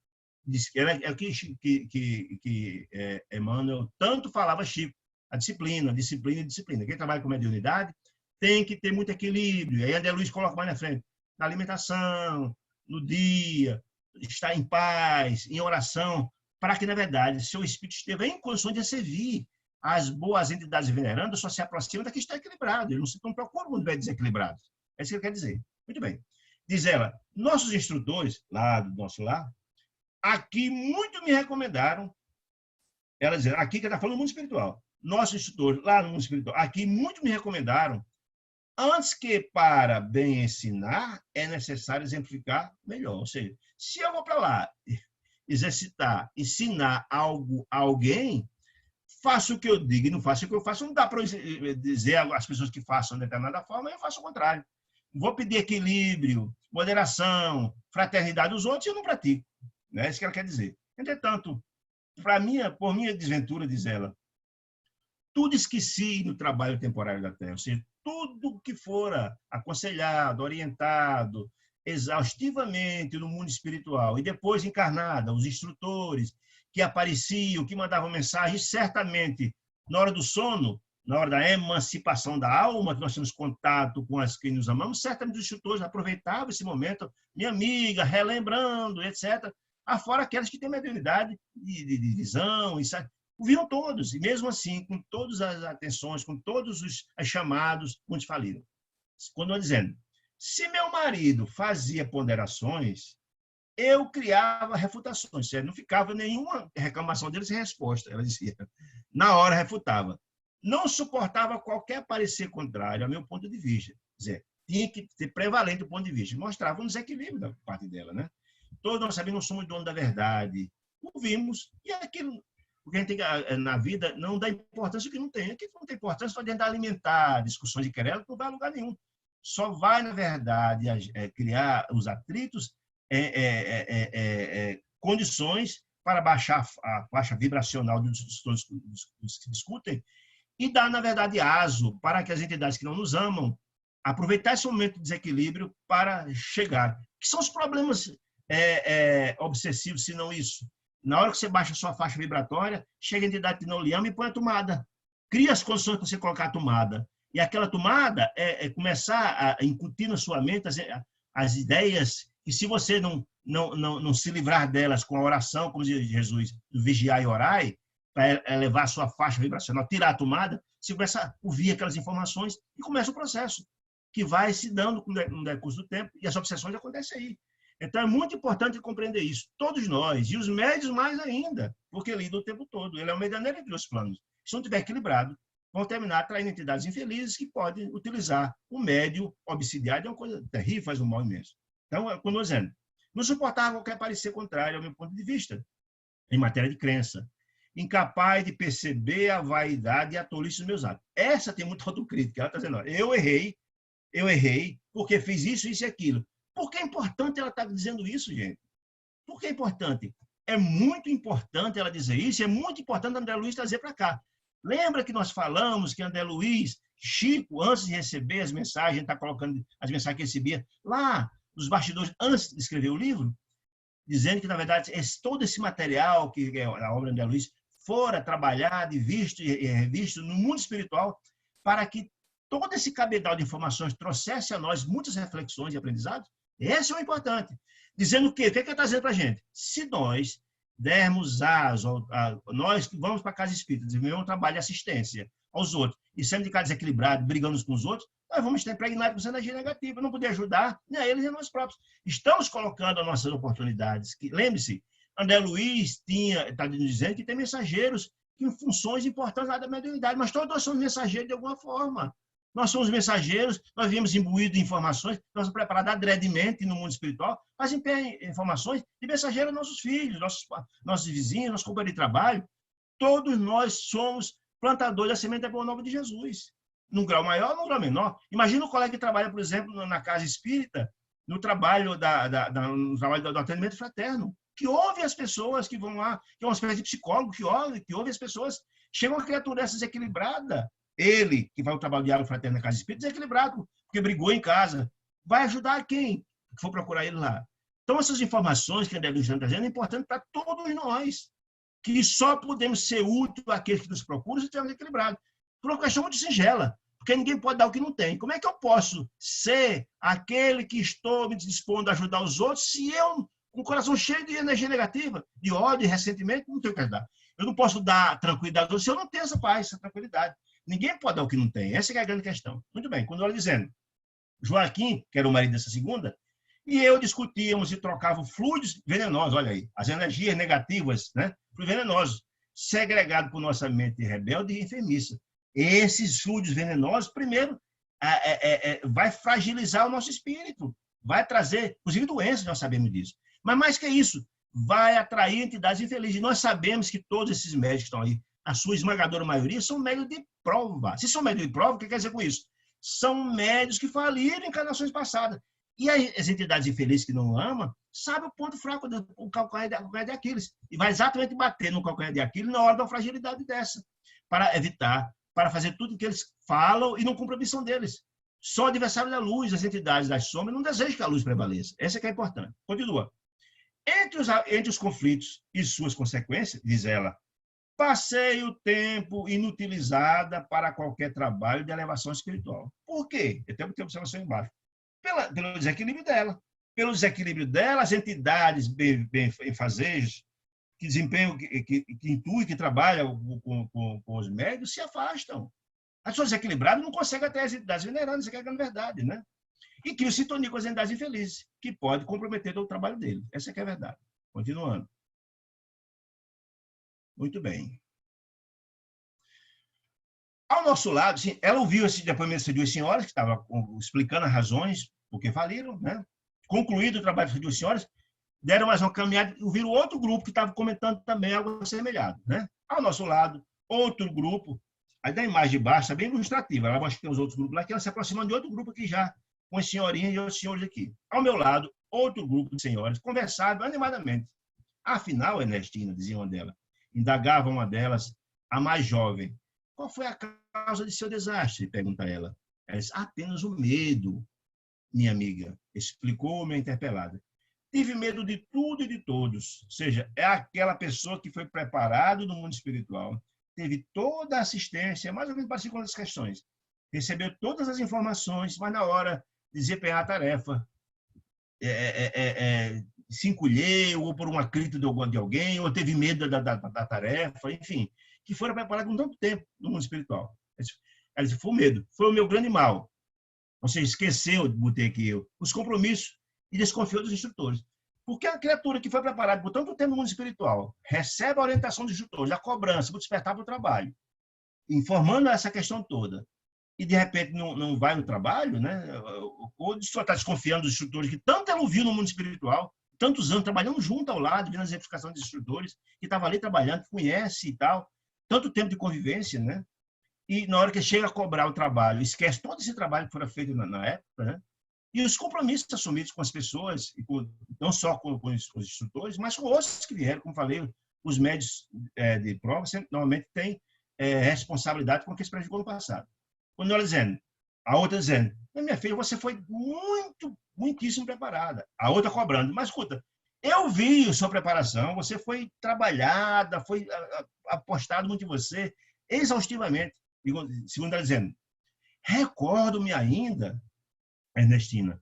É o que Emmanuel tanto falava, Chico, a disciplina. Quem trabalha com mediunidade tem que ter muito equilíbrio. Aí André Luiz coloca mais na frente, na alimentação, no dia, estar em paz, em oração, para que, na verdade, seu espírito esteja em condições de servir. As boas entidades venerandas só se aproximam da que está equilibrado. Eles não procuram quando estiver desequilibrado. É isso que ele quer dizer. Muito bem. Diz ela, nossos instrutores, lá do nosso lar, aqui muito me recomendaram, ela diz, aqui que está falando do mundo espiritual, nossos instrutores, lá no mundo espiritual, aqui muito me recomendaram, antes que para bem ensinar, é necessário exemplificar melhor. Ou seja, se eu vou para lá exercitar, ensinar algo a alguém, faço o que eu digo e não faço o que eu faço. Não dá para dizer às pessoas que façam de determinada forma, eu faço o contrário. vou pedir equilíbrio, moderação, fraternidade dos outros, eu não pratico. É isso que ela quer dizer. Entretanto, por minha desventura, diz ela, tudo esqueci no trabalho temporário da Terra, ou seja, tudo que fora aconselhado, orientado, exaustivamente no mundo espiritual, e depois encarnada, os instrutores que apareciam, que mandavam mensagens, certamente, na hora do sono, na hora da emancipação da alma, que nós temos contato com as que nos amamos, certamente os instrutores aproveitavam esse momento, minha amiga, relembrando, etc., afora aquelas que têm mediunidade de visão, viam todos, e mesmo assim, com todas as atenções, com todos os chamados, muitos faliram. Quando dizendo, se meu marido fazia ponderações, eu criava refutações, não ficava nenhuma reclamação dele sem resposta, ela dizia. Na hora refutava. Não suportava qualquer parecer contrário ao meu ponto de vista. Quer dizer, tinha que ser prevalente o ponto de vista. Mostrava um desequilíbrio da parte dela, né? Todos nós sabemos, não somos donos da verdade. Ouvimos, e aquilo, porque a gente tem, na vida, não dá importância o que não tem. Aquilo que não tem importância, só dentro de alimentar discussões de querela, não vai a lugar nenhum. Só vai, na verdade, criar os atritos, condições para baixar a faixa vibracional dos que discutem e dar, na verdade, aso para que as entidades que não nos amam aproveitar esse momento de desequilíbrio para chegar. Que são os problemas obsessivos, se não isso? Na hora que você baixa a sua faixa vibratória, chega a entidade que não lhe ama e põe a tomada. Cria as condições para você colocar a tomada. E aquela tomada começar a incutir na sua mente as ideias que, se você não se livrar delas com a oração, como diz Jesus, vigiar e orai, para elevar a sua faixa vibracional, tirar a tomada, você começa a ouvir aquelas informações e começa o processo, que vai se dando no decurso do tempo, e as obsessões acontecem aí. Então, é muito importante compreender isso. Todos nós, e os médios mais ainda, porque lidam o tempo todo. Ele é o medianeiro entre os planos. Se não estiver equilibrado, vão terminar atraindo entidades infelizes que podem utilizar o médio obsidiário, é uma coisa terrível, faz um mal imenso. Então, como eu dizendo, não suportava qualquer parecer contrário ao meu ponto de vista, em matéria de crença. Incapaz de perceber a vaidade e a tolice dos meus atos. Essa tem muita autocrítica. Ela está dizendo, eu errei, porque fiz isso, isso e aquilo. Por que é importante ela estar dizendo isso, gente? Por que é importante? É muito importante ela dizer isso, é muito importante André Luiz trazer para cá. Lembra que nós falamos que André Luiz, Chico, antes de receber as mensagens, está colocando as mensagens que recebia lá nos bastidores, antes de escrever o livro, dizendo que, na verdade, todo esse material, que é a obra de André Luiz, fora trabalhado e visto e revisto no mundo espiritual, para que todo esse cabedal de informações trouxesse a nós muitas reflexões e aprendizados. Esse é o importante. Dizendo o quê? O que ele está dizendo para a gente? Se nós dermos nós que vamos para a casa espírita, desenvolver um trabalho de assistência aos outros, e sendo de cada desequilibrado, brigando com os outros, nós vamos estar impregnados com essa energia negativa, não poder ajudar nem a eles nem a nós próprios. Estamos colocando as nossas oportunidades. Lembre-se, André Luiz está dizendo que tem mensageiros em funções importantes lá da mediunidade, mas todos nós somos mensageiros de alguma forma. Nós somos mensageiros, nós viemos imbuídos de informações, nós somos preparados adredemente no mundo espiritual, mas informações de mensageiros aos nossos filhos, nossos vizinhos, nossos companheiros de trabalho. Todos nós somos plantadores da semente da boa nova de Jesus, num grau maior ou num grau menor. Imagina o colega que trabalha, por exemplo, na casa espírita, no trabalho do atendimento fraterno, que ouve as pessoas que vão lá, que é uma espécie de psicólogo, que ouve as pessoas. Chega uma criatura dessa desequilibrada, ele, que vai ao trabalho diário fraterno na casa espírita, desequilibrado, porque brigou em casa, vai ajudar quem for procurar ele lá. Então, essas informações que a André Luiz está trazendo é importante para todos nós, que só podemos ser úteis àqueles que nos procuram se estivermos equilibrados. Por uma questão muito singela, porque ninguém pode dar o que não tem. Como é que eu posso ser aquele que estou me dispondo a ajudar os outros se eu, com o coração cheio de energia negativa, de ódio, de ressentimento, não tenho o que ajudar? Eu não posso dar tranquilidade se eu não tenho essa paz, essa tranquilidade. Ninguém pode dar o que não tem. Essa é a grande questão. Muito bem, quando ela dizendo, Joaquim, que era o marido dessa segunda, e eu discutíamos e trocávamos fluidos venenosos, olha aí, as energias negativas, né, venenosos, segregados por nossa mente rebelde e enfermiça. Esses fluidos venenosos, primeiro, vai fragilizar o nosso espírito, vai trazer, inclusive, doenças, nós sabemos disso. Mas mais que isso, vai atrair entidades infelizes. Nós sabemos que todos esses médicos que estão aí, a sua esmagadora maioria, são médios de prova. Se são médios de prova, o que quer dizer com isso? são médios que faliram em encarnações passadas. E as entidades infelizes que não amam, sabem o ponto fraco, o calcanhar de Aquiles. E vai exatamente bater no calcanhar de Aquiles na hora da fragilidade dessa, para evitar, para fazer tudo o que eles falam e não cumprem a missão deles. Só o adversário da luz, as entidades das sombras, não desejam que a luz prevaleça. Essa é que é importante. Continua. Entre os conflitos e suas consequências, diz ela, passei o tempo inutilizada para qualquer trabalho de elevação espiritual. Por quê? Eu tenho que ter observação embaixo. Pelo desequilíbrio dela. Pelo desequilíbrio dela, as entidades benfazejos, que desempenham, que intuem, que trabalham com os médios, se afastam. As pessoas desequilibradas não conseguem até as entidades venerantes, isso é a grande verdade, né? E criam sintonia com as entidades infelizes, que pode comprometer o trabalho dele. Essa é que é a verdade. Continuando. Muito bem. Ao nosso lado, sim, ela ouviu esse depoimento de duas senhoras, que estavam explicando as razões por que faliram, né? Concluído o trabalho das duas senhoras, deram mais uma caminhada e ouviram outro grupo que estava comentando também algo semelhante, né? Ao nosso lado, outro grupo, aí da imagem de baixo, é bem ilustrativa, ela mostra que tem os outros grupos lá, que ela se aproximando de outro grupo aqui já, com as senhorinhas e outros senhores aqui. Ao meu lado, outro grupo de senhoras conversavam animadamente. Afinal, Ernestina, dizia uma delas, indagava uma delas, a mais jovem, qual foi a causa de seu desastre? Pergunta ela. Ela disse, apenas o medo, minha amiga, explicou-me a interpelada. Tive medo de tudo e de todos. Ou seja, é aquela pessoa que foi preparada no mundo espiritual, teve toda a assistência, mais ou menos parecido com as questões, recebeu todas as informações, mas na hora de desempenhar a tarefa, se encolheu, ou por uma crítica de alguém, ou teve medo da tarefa, enfim, que foram preparados com tanto tempo no mundo espiritual. Ela disse, foi o medo, foi o meu grande mal. Você esqueceu, botei aqui eu, os compromissos e desconfiou dos instrutores. Porque a criatura que foi preparada por tanto tempo no mundo espiritual recebe a orientação dos instrutores, a cobrança, para despertar para o trabalho, informando essa questão toda, e de repente não vai no trabalho, né? Ou só está desconfiando dos instrutores que tanto ela ouviu no mundo espiritual, tantos anos trabalhando junto ao lado, vendo as exemplificações dos instrutores, que estava ali trabalhando, que conhece e tal, tanto tempo de convivência, né? E na hora que chega a cobrar o trabalho, esquece todo esse trabalho que foi feito na época, né? E os compromissos assumidos com as pessoas, e não só com os instrutores, mas com outros que vieram, como falei, os médios de prova normalmente têm responsabilidade com o que se prejudicou no passado. Quando ela dizendo, a outra dizendo, minha filha, você foi muitíssimo preparada. A outra cobrando, mas escuta, eu vi sua preparação, você foi trabalhada, foi apostado muito em você, exaustivamente. Segundo ela dizendo, recordo-me ainda, Ernestina,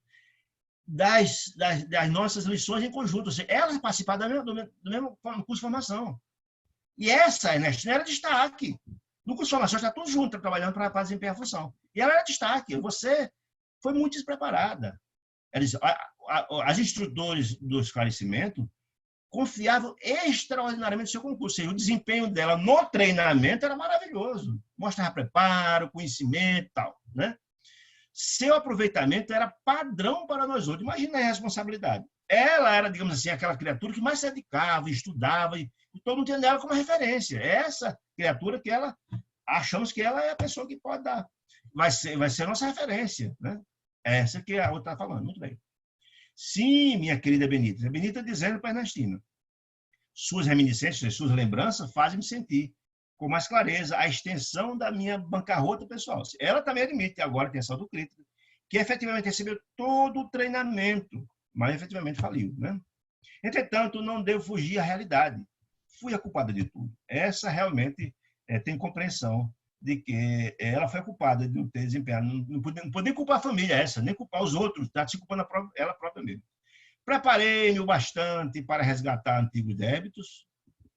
das nossas lições em conjunto. Ou seja, elas participaram do mesmo curso de formação. E essa, Ernestina, era destaque. No curso de formação está tudo junto, trabalhando para desempenhar a função. E ela era destaque. Você foi muito despreparada. As instrutores do esclarecimento confiavam extraordinariamente no seu concurso. O desempenho dela no treinamento era maravilhoso. Mostrava preparo, conhecimento e tal, né? Seu aproveitamento era padrão para nós outros. Imagina a responsabilidade. Ela era, digamos assim, aquela criatura que mais se dedicava, estudava, e todo mundo tinha ela como referência. Essa criatura que ela, achamos que ela é a pessoa que pode dar, vai ser a nossa referência, né? Essa que a outra está falando. Muito bem. Sim, minha querida Benita. Benita dizendo para a Ernestina, suas reminiscências, suas lembranças fazem-me sentir com mais clareza a extensão da minha bancarrota pessoal. Ela também admite, agora tem essa autocrítica, que efetivamente recebeu todo o treinamento, mas efetivamente faliu, né? Entretanto, não devo fugir à realidade. Fui a culpada de tudo. Essa realmente tem compreensão de que ela foi a culpada de não ter desempenhado. Não pode nem culpar a família essa, nem culpar os outros, está se culpando ela própria mesmo. Preparei-me o bastante para resgatar antigos débitos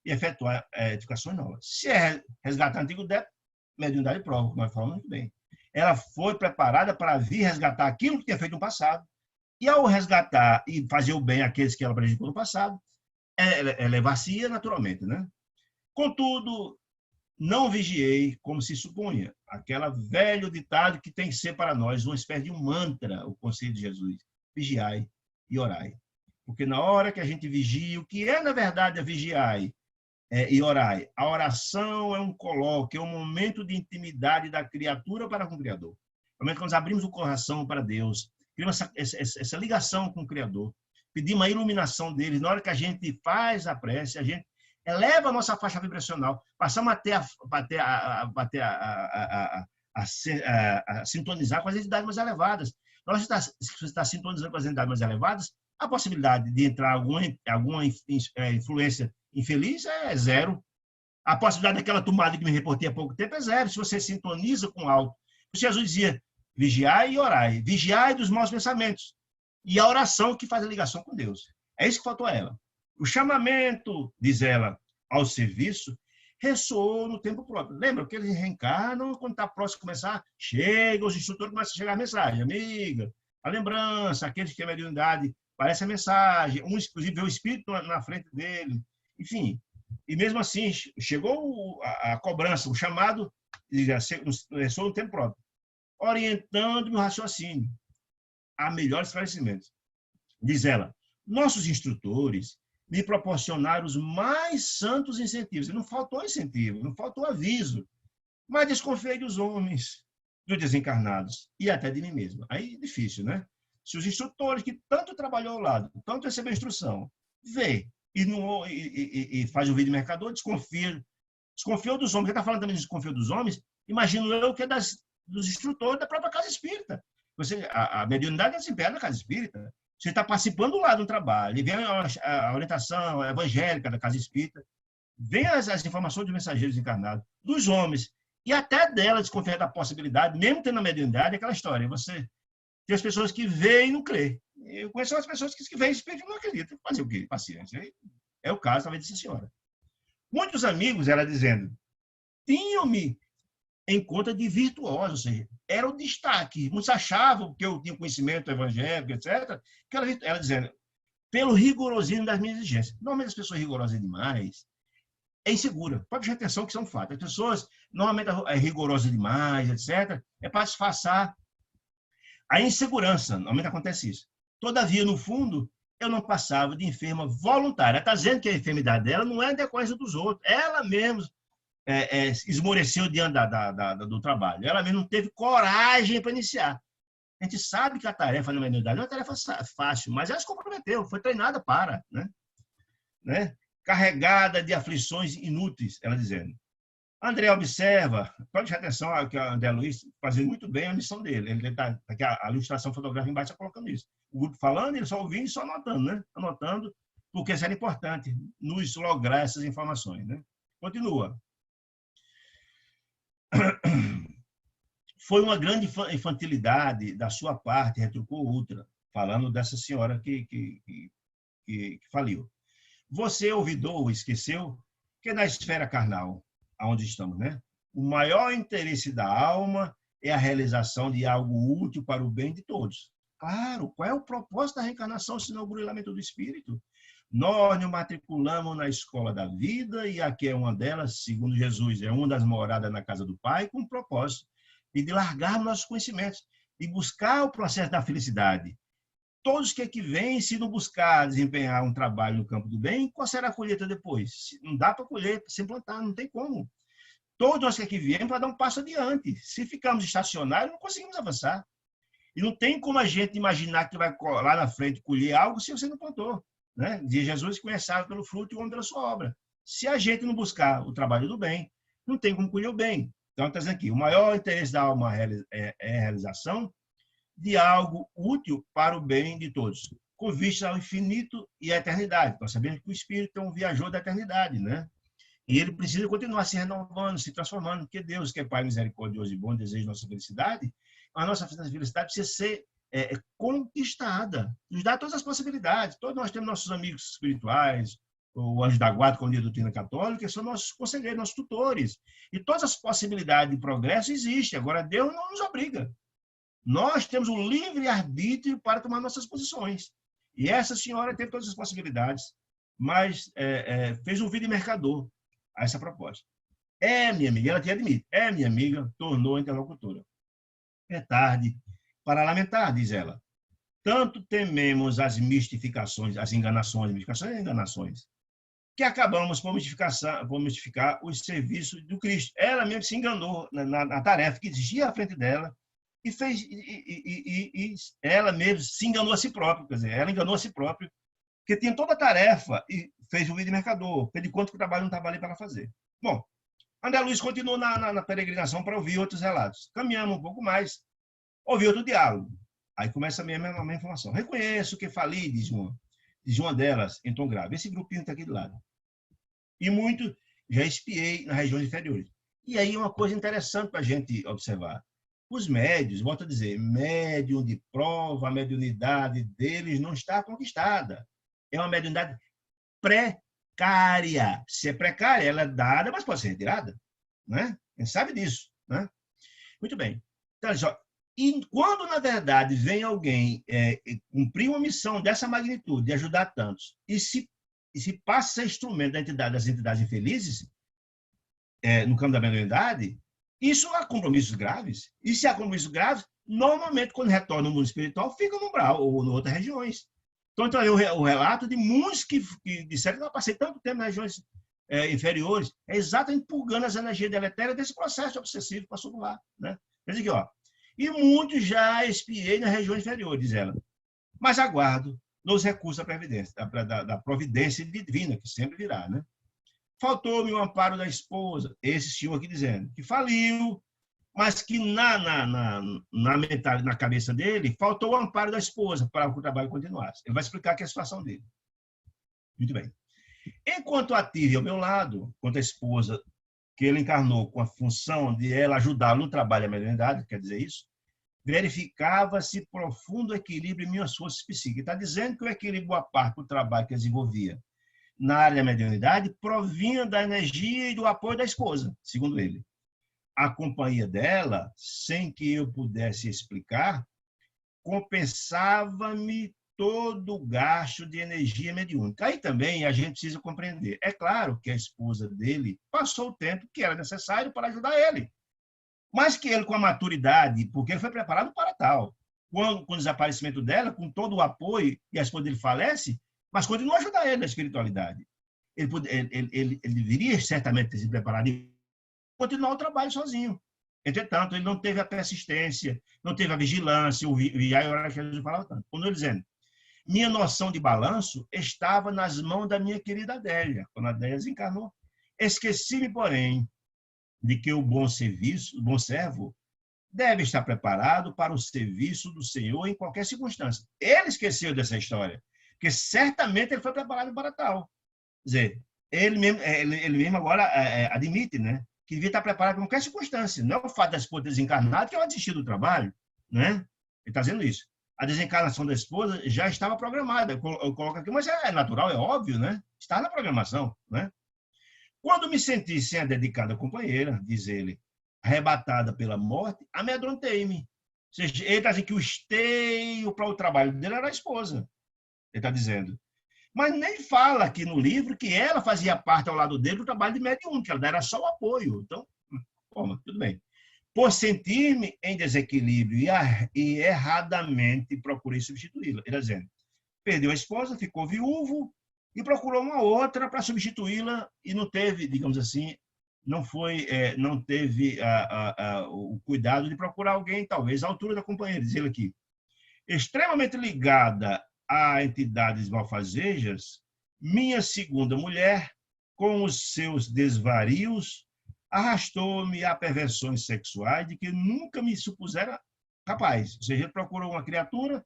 e efetuar edificações novas. Se é resgatar antigo débito, mediunidade prova, como nós falamos muito bem. Ela foi preparada para vir resgatar aquilo que tinha feito no passado, e ao resgatar e fazer o bem àqueles que ela prejudicou no passado, elevar-se naturalmente, né? Contudo, não vigiei como se supunha. Aquela velho ditado que tem que ser para nós uma espécie de um mantra, o conselho de Jesus. Vigiai e orai. Porque na hora que a gente vigia, o que é, na verdade, a vigiai e orai? A oração é um colóquio, é um momento de intimidade da criatura para com o Criador. no momento que nós abrimos o coração para Deus, criamos essa ligação com o Criador, pedimos a iluminação dele, na hora que a gente faz a prece, a gente eleva a nossa faixa vibracional, passamos a sintonizar com as entidades mais elevadas. Na hora que você está sintonizando com as entidades mais elevadas, a possibilidade de entrar alguma influência infeliz é zero. A possibilidade daquela tomada que me reportei há pouco tempo é zero, se você sintoniza com o alto. Jesus dizia, vigiai e orai. Vigiai dos maus pensamentos. E a oração que faz a ligação com Deus. É isso que faltou a ela. O chamamento, diz ela, ao serviço, ressoou no tempo próprio. Lembra que eles reencarnam, quando está próximo de começar, chega, os instrutores começam a chegar a mensagem. Amiga, a lembrança, aqueles que têm mediunidade, parece a mensagem. Um, inclusive, vê o espírito na frente dele. Enfim, e mesmo assim, chegou a cobrança, o chamado, ressoou no tempo próprio, orientando meu raciocínio a melhores esclarecimentos. Diz ela, nossos instrutores me proporcionaram os mais santos incentivos. E não faltou incentivo, não faltou aviso, mas desconfiei dos homens, dos desencarnados e até de mim mesmo. Aí difícil, né? Se os instrutores que tanto trabalhou ao lado, tanto recebeu instrução, vê e faz o vídeo mercador, desconfiou dos homens. Quem está falando também de desconfio dos homens, imagino eu que é dos instrutores da própria casa espírita. A mediunidade é desempenhada na casa espírita. Você está participando lá do trabalho, e vem a orientação evangélica da casa espírita, vem as informações dos mensageiros encarnados, dos homens, e até dela desconfiar da possibilidade, mesmo tendo a mediunidade, aquela história. Você tem as pessoas que veem e não crê. Eu conheço as pessoas que veem espírito e não acreditam. Fazer o quê? Paciência. É o caso, talvez, dessa senhora. Muitos amigos, ela dizendo, tinham-me em conta de virtuosa, ou seja, era o destaque. Muitos achavam que eu tinha conhecimento evangélico, etc. Que ela dizendo, pelo rigorosismo das minhas exigências. Normalmente as pessoas rigorosas demais é insegura. Pode prestar atenção que isso é um fato. As pessoas normalmente é rigorosas demais, etc. É para disfarçar a insegurança. Normalmente acontece isso. Todavia, no fundo, eu não passava de enferma voluntária. Ela está dizendo que a enfermidade dela não é decorrência dos outros. Ela mesma esmoreceu diante do trabalho. Ela mesmo não teve coragem para iniciar. A gente sabe que a tarefa na mediunidade não é uma tarefa fácil, mas ela se comprometeu, foi treinada para, né? Carregada de aflições inúteis, ela dizendo. André observa, pode prestar atenção que o André Luiz fazendo muito bem a missão dele. Ele está aqui, a ilustração fotográfica embaixo está colocando isso. O grupo falando, ele só ouvindo e só anotando, né? Anotando, porque isso era importante, nos lograr essas informações, né? Continua. Foi uma grande infantilidade da sua parte, retrucou outra, falando dessa senhora que faliu. Você ouvidou, esqueceu, que na esfera carnal, onde estamos, né? O maior interesse da alma é a realização de algo útil para o bem de todos. Claro, qual é o propósito da reencarnação, senão o burilamento do espírito? Nós nos matriculamos na escola da vida e aqui é uma delas, segundo Jesus, é uma das moradas na casa do Pai, com o propósito de largarmos nossos conhecimentos, de buscar o processo da felicidade. Todos que aqui vêm, se não buscar desempenhar um trabalho no campo do bem, qual será a colheita depois? Não dá para colher sem plantar, não tem como. Todos nós que aqui viemos para dar um passo adiante. Se ficarmos estacionários, não conseguimos avançar. E não tem como a gente imaginar que vai lá na frente colher algo se você não plantou. Né? Diz Jesus, conhecado pelo fruto e o homem pela sua obra. Se a gente não buscar o trabalho do bem, não tem como colher o bem. Então, está dizendo aqui, o maior interesse da alma é a realização de algo útil para o bem de todos, com vista ao infinito e à eternidade. Nós sabemos que o espírito é um viajor da eternidade, né? E ele precisa continuar se renovando, se transformando, porque Deus, que é Pai misericordioso e bom, deseja nossa felicidade, a nossa felicidade precisa ser conquistada, nos dá todas as possibilidades. Todos nós temos nossos amigos espirituais, o anjo da guarda, como diz a doutrina católica, que são nossos conselheiros, nossos tutores. E todas as possibilidades de progresso existem. Agora, Deus não nos obriga. Nós temos um livre-arbítrio para tomar nossas posições. E essa senhora teve todas as possibilidades, mas fez um vídeo mercador a essa proposta. Minha amiga, ela te admite, minha amiga, tornou a interlocutora. É tarde para lamentar, diz ela. Tanto tememos as mistificações, as enganações, mistificações e enganações, que acabamos por mistificar os serviços do Cristo. Ela mesmo se enganou na tarefa que existia à frente dela, e fez e ela mesmo se enganou a si própria, quer dizer, ela enganou a si própria, porque tinha toda a tarefa e fez o vídeo mercador, fez de conta que o trabalho não estava ali para fazer. Bom, André Luiz continuou na peregrinação para ouvir outros relatos. Caminhamos um pouco mais, ouvi outro diálogo. Aí começa a mesma informação. Reconheço que falei, diz uma delas, em tom grave. Esse grupinho está aqui do lado. E muito já espiei nas regiões inferiores. E aí uma coisa interessante para a gente observar. Os médios, volto a dizer, médium de prova, a mediunidade deles não está conquistada. É uma mediunidade precária. Se é precária, ela é dada, mas pode ser retirada. Né? A gente sabe disso. Né? Muito bem. Então, olha só, e quando, na verdade, vem alguém cumprir uma missão dessa magnitude, de ajudar tantos, e se passa a ser instrumento das entidades infelizes, no campo da mediunidade, isso há compromissos graves. E se há compromissos graves, normalmente, quando retorna no mundo espiritual, fica no umbral ou em outras regiões. Então, o relato de muitos que disseram que eu passei tanto tempo nas regiões inferiores, é exatamente purgando as energias deletérias desse processo obsessivo que passou por lá. Né? Quer dizer aqui, ó, e muitos já espiei nas regiões inferiores, diz ela. Mas aguardo nos recursos da providência divina, que sempre virá. Né? Faltou-me o amparo da esposa, esse senhor aqui dizendo, que faliu, mas que na cabeça dele faltou o amparo da esposa para que o trabalho continuasse. Ele vai explicar aqui a situação dele. Muito bem. Enquanto a tive ao meu lado, quanto a esposa, que ele encarnou com a função de ela ajudá-lo no trabalho da mediunidade, quer dizer isso, verificava-se profundo equilíbrio em minhas forças psíquicas. Está dizendo que o equilíbrio, boa parte do trabalho que desenvolvia na área da mediunidade, provinha da energia e do apoio da esposa, segundo ele. A companhia dela, sem que eu pudesse explicar, compensava-me todo o gasto de energia mediúnica. Aí também a gente precisa compreender. É claro que a esposa dele passou o tempo que era necessário para ajudar ele, mas que ele, com a maturidade, porque ele foi preparado para tal, com o desaparecimento dela, com todo o apoio, e a esposa dele falece, mas continua a ajudar ele na espiritualidade. Ele deveria certamente ter se preparado e continuar o trabalho sozinho. Entretanto, ele não teve a persistência, não teve a vigilância, o vigiar e orar que Jesus falava tanto. Quando ele dizendo, minha noção de balanço estava nas mãos da minha querida Adélia, quando a Adélia desencarnou. Esqueci-me, porém, de que o bom servo deve estar preparado para o serviço do Senhor em qualquer circunstância. Ele esqueceu dessa história, porque certamente ele foi preparado para tal. Quer dizer, ele mesmo agora admite, né, que devia estar preparado para qualquer circunstância. Não é o fato da esposa ter desencarnado que ela desistiu do trabalho. Né? Ele está dizendo isso. A desencarnação da esposa já estava programada. Eu coloco aqui, mas é natural, é óbvio, né? Está na programação. Né? Quando me senti sem a dedicada companheira, diz ele, arrebatada pela morte, amedrontei-me. Ele está dizendo que o esteio para o trabalho dele era a esposa. Ele está dizendo. Mas nem fala aqui no livro que ela fazia parte ao lado dele do trabalho de mediúnico, que ela era só o apoio. Então, tudo bem. Por sentir-me em desequilíbrio e erradamente procurei substituí-la. Ele dizendo, perdeu a esposa, ficou viúvo e procurou uma outra para substituí-la e não teve, digamos assim, não teve o cuidado de procurar alguém, talvez, à altura da companheira, diz ele aqui. Extremamente ligada a entidades malfazejas, minha segunda mulher, com os seus desvarios, arrastou-me a perversões sexuais de que nunca me supusera capaz. Ou seja, ele procurou uma criatura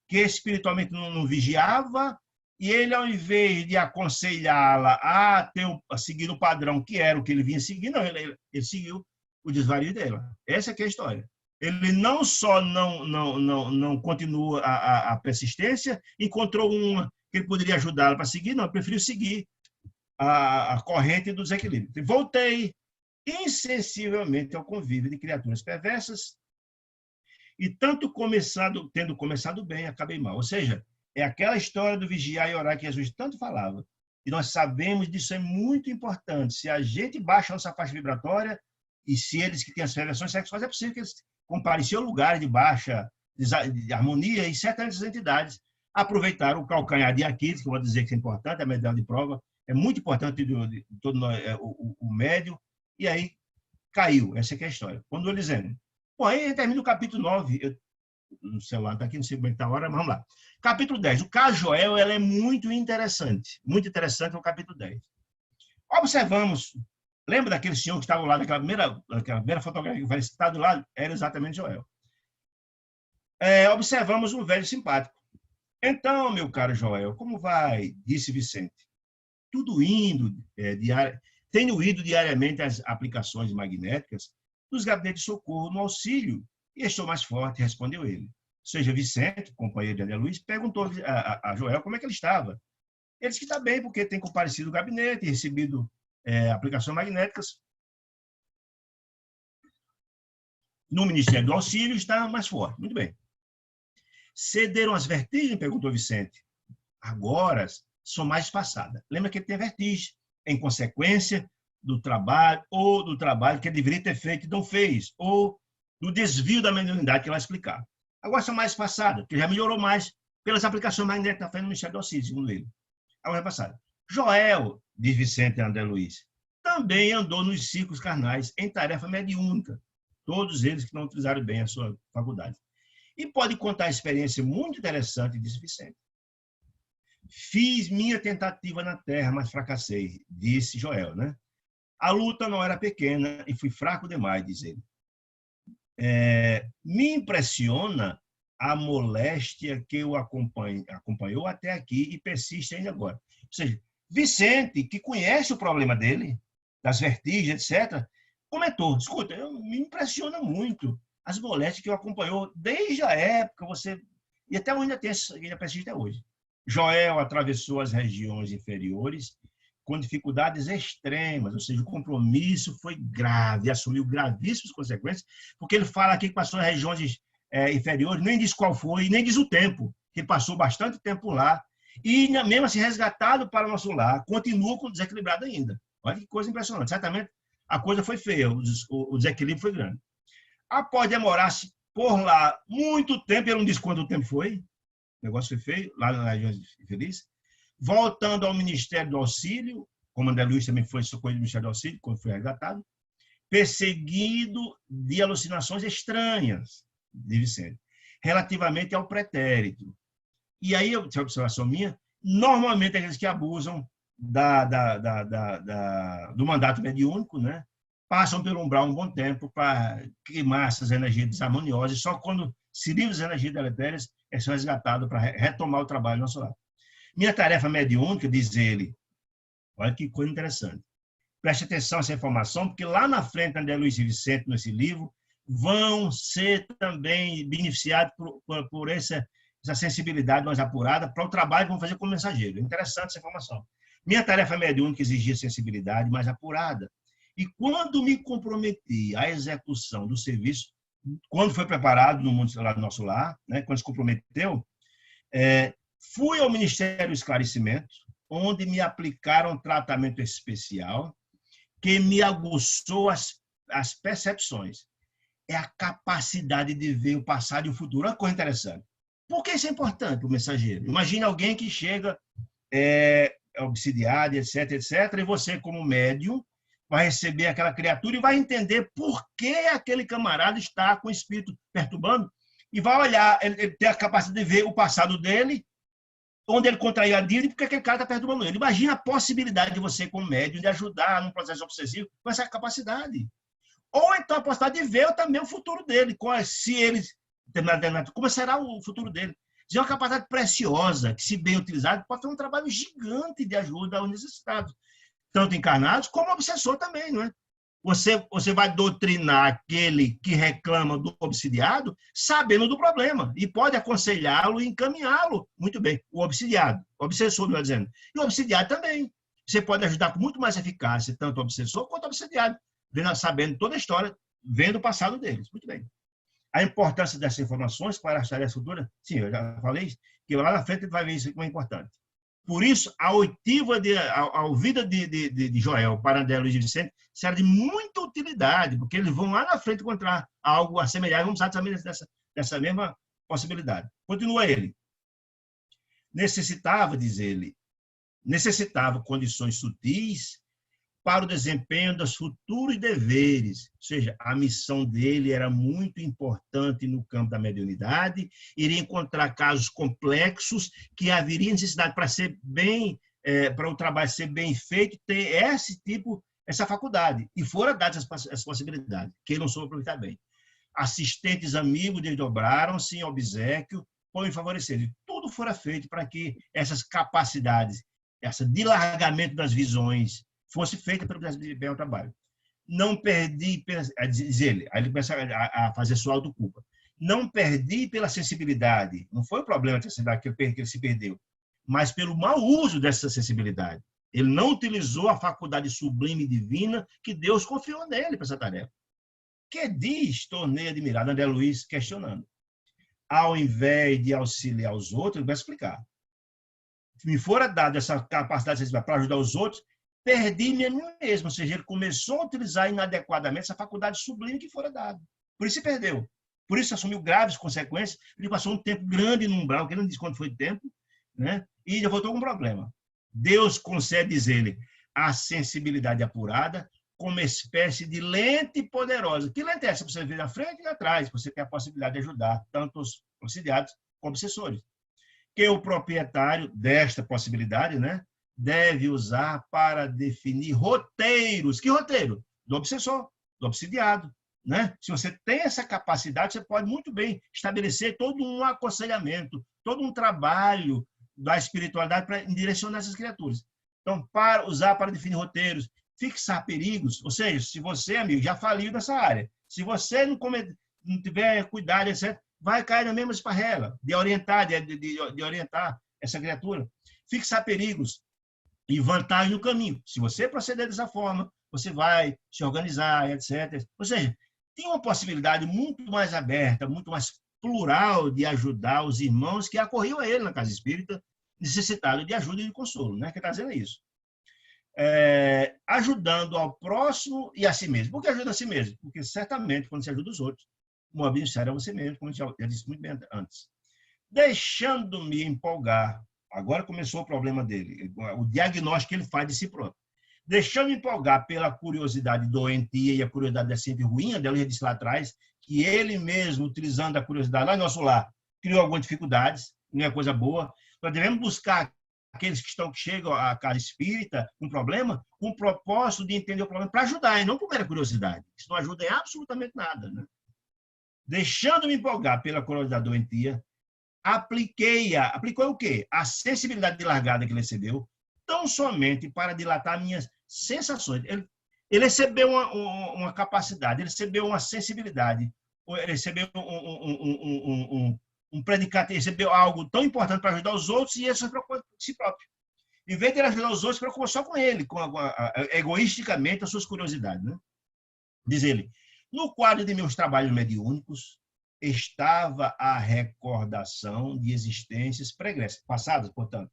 que espiritualmente não vigiava, e ele, ao invés de aconselhá-la a seguir o padrão que era o que ele vinha seguindo, não, ele seguiu o desvario dela. Essa que é a história. Ele não só não continua a persistência, encontrou uma que ele poderia ajudá-la para seguir, não, preferiu seguir a corrente do desequilíbrio. Voltei insensivelmente ao convívio de criaturas perversas e tendo começado bem, acabei mal. Ou seja, é aquela história do vigiar e orar que Jesus tanto falava. E nós sabemos disso, é muito importante. Se a gente baixa a nossa faixa vibratória, e se eles que têm as perversões sexuais, é possível que eles compareciam a lugares de baixa de harmonia, e certas entidades aproveitaram o calcanhar de Aquiles, que eu vou dizer que é importante, a mediunidade de prova, é muito importante de todo o médium, e aí caiu. Essa é a história. Quando ele dizendo, Bom, aí termina o capítulo 9. No celular está aqui, não sei como é que está a hora, mas vamos lá. Capítulo 10. O caso Joel ela é muito interessante. Muito interessante é o capítulo 10. Observamos, lembra daquele senhor que estava lá naquela primeira fotografia que foi citado lá? Era exatamente Joel. Observamos um velho simpático. Então, meu caro Joel, como vai? Disse Vicente. Tudo indo, tenho ido diariamente às aplicações magnéticas dos gabinetes de socorro no auxílio e estou mais forte, respondeu ele. Ou seja, Vicente, companheiro de André Luiz, perguntou a Joel como é que ele estava. Ele disse que está bem, porque tem comparecido o gabinete, recebido aplicações magnéticas. No Ministério do Auxílio está mais forte. Muito bem. Cederam as vertigens? Perguntou Vicente. Agora são mais espaçadas. Lembra que ele tem vertigem, em consequência do trabalho, ou do trabalho que ele deveria ter feito e não fez, ou do desvio da mediunidade que ele vai explicar. Agora são mais espaçadas, porque já melhorou mais pelas aplicações magnéticas que está fazendo no Ministério do Auxílio, segundo ele. Agora passada. Joel, diz Vicente André Luiz, também andou nos ciclos carnais em tarefa mediúnica, todos eles que não utilizaram bem a sua faculdade. E pode contar a experiência muito interessante, disse Vicente. Fiz minha tentativa na terra, mas fracassei, disse Joel, né? A luta não era pequena e fui fraco demais, diz ele. Me impressiona a moléstia que o acompanhou até aqui e persiste ainda agora. Ou seja, Vicente, que conhece o problema dele, das vertigens, etc., comentou, escuta, me impressiona muito as moléstias que o acompanhou desde a época, e até ainda persiste até hoje. Joel atravessou as regiões inferiores com dificuldades extremas, ou seja, o compromisso foi grave, assumiu gravíssimas consequências, porque ele fala aqui que passou as regiões inferiores, nem diz qual foi, nem diz o tempo, que passou bastante tempo lá, e mesmo assim resgatado para o nosso lar, continua desequilibrado ainda. Olha que coisa impressionante. Certamente a coisa foi feia, o desequilíbrio foi grande. Após demorar-se por lá muito tempo, ele não diz quanto tempo foi, o negócio foi feio, lá na região infeliz, voltando ao Ministério do Auxílio, como André Luiz também foi socorrido do Ministério do Auxílio, quando foi resgatado, perseguido de alucinações estranhas, de Vicente, relativamente ao pretérito. E aí, essa observação minha, normalmente aqueles que abusam do mandato mediúnico, né, passam pelo umbral um bom tempo para queimar essas energias desarmoniosas, e só quando se livram das energias deletérias, são resgatados para retomar o trabalho no nosso lado. Minha tarefa mediúnica, diz ele, olha que coisa interessante, preste atenção a essa informação, porque lá na frente, André Luiz e Vicente, nesse livro, vão ser também beneficiados por essa sensibilidade mais apurada para o trabalho que vão fazer como mensageiro. Interessante essa informação. Minha tarefa mediúnica exigia sensibilidade mais apurada. E quando me comprometi à execução do serviço, quando foi preparado no mundo lá do nosso lar, né, quando se comprometeu, fui ao Ministério do Esclarecimento, onde me aplicaram um tratamento especial que me aguçou as percepções. É a capacidade de ver o passado e o futuro. Uma coisa interessante. Por que isso é importante para o mensageiro? Imagine alguém que chega obsidiado, etc., etc., e você, como médium, vai receber aquela criatura e vai entender por que aquele camarada está com o espírito perturbando e vai olhar, ele tem a capacidade de ver o passado dele, onde ele contraiu a dívida e porque aquele cara está perturbando ele. Imagina a possibilidade de você, como médium, de ajudar num processo obsessivo com essa capacidade. Ou então a possibilidade de ver também o futuro dele, se ele como será o futuro dele. É uma capacidade preciosa, que, se bem utilizada, pode fazer um trabalho gigante de ajuda aos necessitados, tanto encarnados como obsessor também, não é? Você vai doutrinar aquele que reclama do obsidiado sabendo do problema e pode aconselhá-lo e encaminhá-lo. Muito bem, o obsidiado, o obsessor, melhor dizendo. E o obsidiado também. Você pode ajudar com muito mais eficácia tanto o obsessor quanto o obsidiado, sabendo toda a história, vendo o passado deles. Muito bem. A importância dessas informações para as tarefas futuras, sim, eu já falei, que lá na frente ele vai ver isso como é importante. Por isso, a ouvida de Joel para André Luiz e Vicente será de muita utilidade, porque eles vão lá na frente encontrar algo a semelhar, vamos usar também dessa mesma possibilidade. Continua ele. Diz ele, necessitava condições sutis para o desempenho dos futuros deveres. Ou seja, a missão dele era muito importante no campo da mediunidade, iria encontrar casos complexos que haveria necessidade para ser bem, para o trabalho ser bem feito, ter essa faculdade. E fora dadas as possibilidades, que ele não soube aproveitar bem. Assistentes amigos desdobraram-se em obséquio, foram favorecidos. Tudo fora feito para que essas capacidades, esse dilargamento das visões, fosse feita pelo bem ao trabalho. Não perdi, diz ele, aí ele começa a fazer sua autoculpa. Não perdi pela sensibilidade, não foi o problema da sensibilidade que ele se perdeu, mas pelo mau uso dessa sensibilidade. Ele não utilizou a faculdade sublime e divina que Deus confiou nele para essa tarefa. Que diz, tornei admirado, André Luiz questionando. Ao invés de auxiliar os outros, ele vai explicar. Se me fora dada essa capacidade para ajudar os outros, perdi-me a mim mesmo. Ou seja, ele começou a utilizar inadequadamente essa faculdade sublime que fora dada. Por isso se perdeu. Por isso assumiu graves consequências. Ele passou um tempo grande no umbral, que ele não diz quanto foi o tempo, né? E já voltou com um problema. Deus concede, diz ele, a sensibilidade apurada como espécie de lente poderosa. Que lente é essa? Você vê na frente e atrás. Você tem a possibilidade de ajudar tanto os auxiliados como obsessores. Que o proprietário desta possibilidade, né, deve usar para definir roteiros. Que roteiro? Do obsessor, do obsidiado. Né? Se você tem essa capacidade, você pode muito bem estabelecer todo um aconselhamento, todo um trabalho da espiritualidade para direcionar essas criaturas. Então, para usar para definir roteiros, fixar perigos, ou seja, se você, amigo, já faliu nessa área, se você não tiver cuidado, etc., vai cair na mesma esparrela de orientar, de orientar essa criatura. Fixar perigos e vantagem no caminho. Se você proceder dessa forma, você vai se organizar, etc. Ou seja, tem uma possibilidade muito mais aberta, muito mais plural de ajudar os irmãos que acorriam a ele na casa espírita, necessitado de ajuda e de consolo, né? Que está dizendo isso. Ajudando ao próximo e a si mesmo. Por que ajuda a si mesmo? Porque certamente, quando você ajuda os outros, o maior beneficiário é você mesmo, como eu já disse muito bem antes. Deixando-me empolgar, agora começou o problema dele, o diagnóstico que ele faz de si próprio. Deixando-me empolgar pela curiosidade doentia e a curiosidade é sempre ruim, André já disse lá atrás, que ele mesmo, utilizando a curiosidade lá no nosso lar, criou algumas dificuldades, não é coisa boa. Nós devemos buscar aqueles que chegam à casa espírita com problema, com o propósito de entender o problema para ajudar, e não por mera curiosidade. Isso não ajuda em absolutamente nada. Né? Deixando-me empolgar pela curiosidade doentia, aplicou o quê? A sensibilidade de largada que ele recebeu, tão somente para dilatar minhas sensações. Ele recebeu uma capacidade, ele recebeu uma sensibilidade, ele recebeu um predicado, ele recebeu algo tão importante para ajudar os outros e ele se preocupou com si próprio. Em vez de ele ajudar os outros, se preocupou só com ele, egoisticamente, as suas curiosidades. Né? Diz ele, no quadro de meus trabalhos mediúnicos, estava a recordação de existências pregressas, passadas, portanto,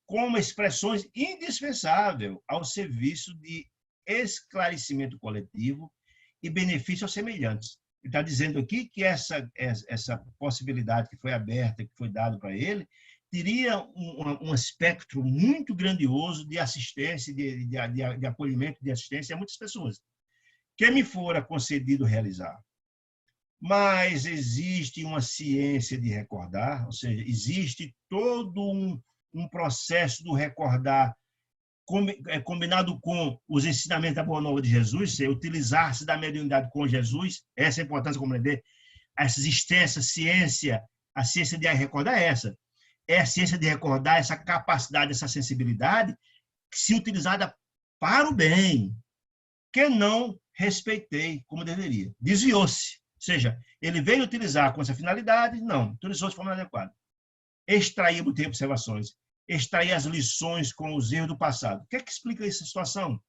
como expressões indispensáveis ao serviço de esclarecimento coletivo e benefício aos semelhantes. Ele está dizendo aqui que essa possibilidade que foi aberta, que foi dada para ele, teria um espectro muito grandioso de assistência, de acolhimento, de assistência a muitas pessoas, que me fora concedido realizar. Mas existe uma ciência de recordar, ou seja, existe todo um processo do recordar combinado com os ensinamentos da Boa Nova de Jesus, utilizar-se da mediunidade com Jesus, essa é a importância de compreender, essa existência, ciência, a ciência de recordar é essa. É a ciência de recordar essa capacidade, essa sensibilidade, se utilizada para o bem, que não respeitei como deveria. Desviou-se. Ou seja, ele veio utilizar com essa finalidade, não, utilizou de forma adequada. Extrair muito observações, extrair as lições com os erros do passado. O que é que explica essa situação?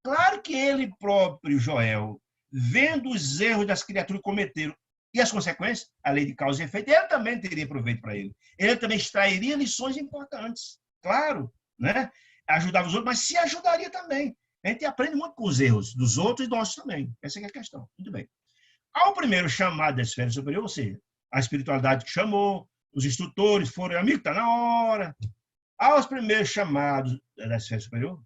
Claro que ele próprio, Joel, vendo os erros das criaturas que cometeram e as consequências, a lei de causa e efeito, ele também teria proveito para ele. Ele também extrairia lições importantes, claro, né? Ajudava os outros, mas se ajudaria também. A gente aprende muito com os erros dos outros e nossos também. Essa é a questão. Muito bem. Ao primeiro chamado da esfera superior, ou seja, a espiritualidade que chamou, os instrutores foram, amigo, está na hora. Aos primeiros chamados da esfera superior,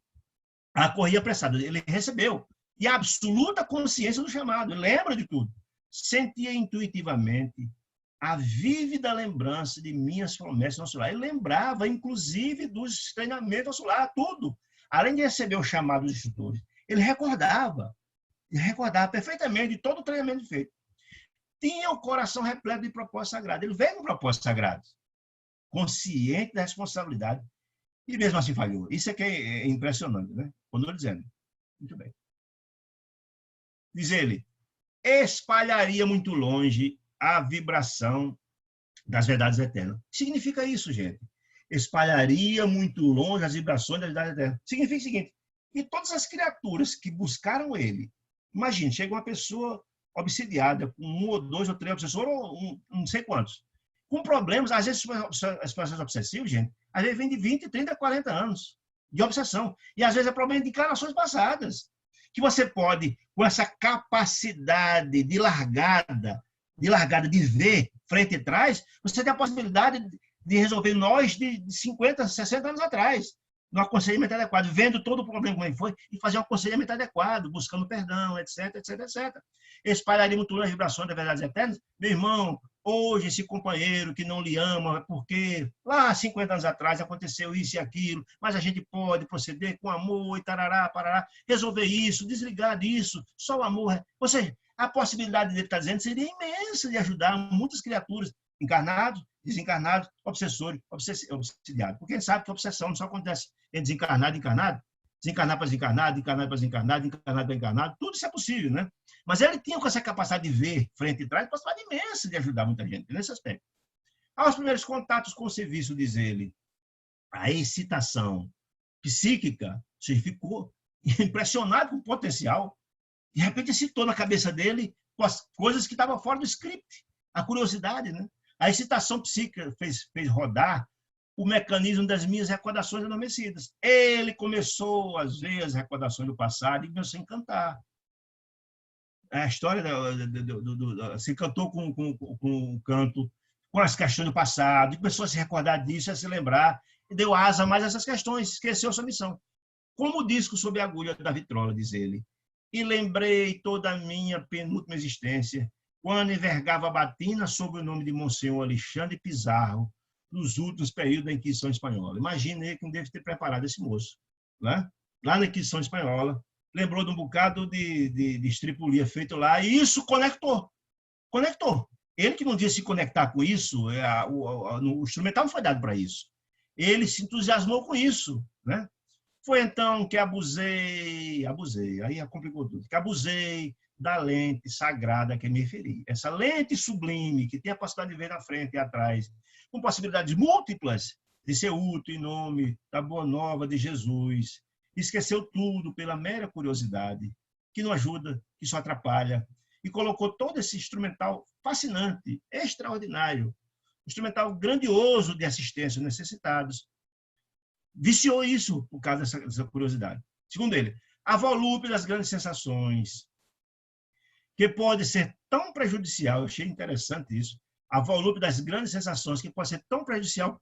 a corria apressada. Ele recebeu. E a absoluta consciência do chamado. Ele lembra de tudo. Sentia intuitivamente a vívida lembrança de minhas promessas no solar. Ele lembrava, inclusive, dos treinamentos no solar, tudo. Além de receber o chamado dos instrutores, ele recordava perfeitamente de todo o treinamento feito. Tinha o coração repleto de propósito sagrado. Ele veio com propósito sagrado, consciente da responsabilidade, e mesmo assim falhou. Isso é que é impressionante, né? Quando eu dizendo. Muito bem. Diz ele, espalharia muito longe a vibração das verdades eternas. Significa isso, gente. Espalharia muito longe as vibrações das verdades eternas. Significa o seguinte, que todas as criaturas que buscaram ele, imagine, chega uma pessoa obsidiada, com 1 ou 2 ou 3 obsessores, ou não sei quantos, com problemas, às vezes as pessoas obsessivas, gente, às vezes vem de 20, 30, 40 anos de obsessão. E às vezes é problema de encarnações passadas. Que você pode, com essa capacidade de largada de ver frente e trás, você tem a possibilidade de resolver nós de 50, 60 anos atrás, no aconselhamento adequado, vendo todo o problema como ele foi, e fazer um aconselhamento adequado, buscando perdão, etc, etc, etc. Espalharia muito as vibrações das verdades eternas. Meu irmão, hoje esse companheiro que não lhe ama, porque lá 50 anos atrás aconteceu isso e aquilo, mas a gente pode proceder com amor e tarará, parará, resolver isso, desligar disso, só o amor. Ou seja, a possibilidade dele estar dizendo seria imensa de ajudar muitas criaturas, encarnados, desencarnados, obsessores, obsidiados. Porque a gente sabe que a obsessão não só acontece em desencarnado e encarnado, desencarnar para desencarnado, encarnado para desencarnado, encarnado para encarnado, tudo isso é possível, né? Mas ele tinha com essa capacidade de ver frente e trás, possibilidade imensa de ajudar muita gente nesse aspecto. Aos primeiros contatos com o serviço, diz ele, a excitação psíquica, se ficou impressionado com o potencial, de repente citou na cabeça dele as coisas que estavam fora do script, a curiosidade, né? A excitação psíquica fez rodar o mecanismo das minhas recordações adormecidas. Ele começou a ver as recordações do passado e começou a encantar. A história se encantou com o canto, com as questões do passado, e começou a se recordar disso, a se lembrar, e deu asa mais a essas questões, esqueceu sua missão. Como o disco sob a agulha da vitrola, diz ele, e lembrei toda a minha penúltima existência, quando envergava a batina sob o nome de Monsenhor Alexandre Pizarro, nos últimos períodos da Inquisição Espanhola. Imagine quem deve ter preparado esse moço, né? Lá na Inquisição Espanhola, lembrou de um bocado de estripulia feito lá, e isso conectou. Ele que não devia se conectar com isso, o instrumental não foi dado para isso. Ele se entusiasmou com isso, né? Foi então que abusei, aí complicou tudo, que abusei da lente sagrada que me referi. Essa lente sublime, que tem a possibilidade de ver na frente e atrás, com possibilidades múltiplas de ser útil em nome da boa nova de Jesus. Esqueceu tudo pela mera curiosidade, que não ajuda, que só atrapalha, e colocou todo esse instrumental fascinante, extraordinário, instrumental grandioso de assistência aos necessitados. Viciou isso por causa dessa curiosidade. Segundo ele, a volúpia das grandes sensações, que pode ser tão prejudicial, eu achei interessante isso, a volúpia das grandes sensações, que pode ser tão prejudicial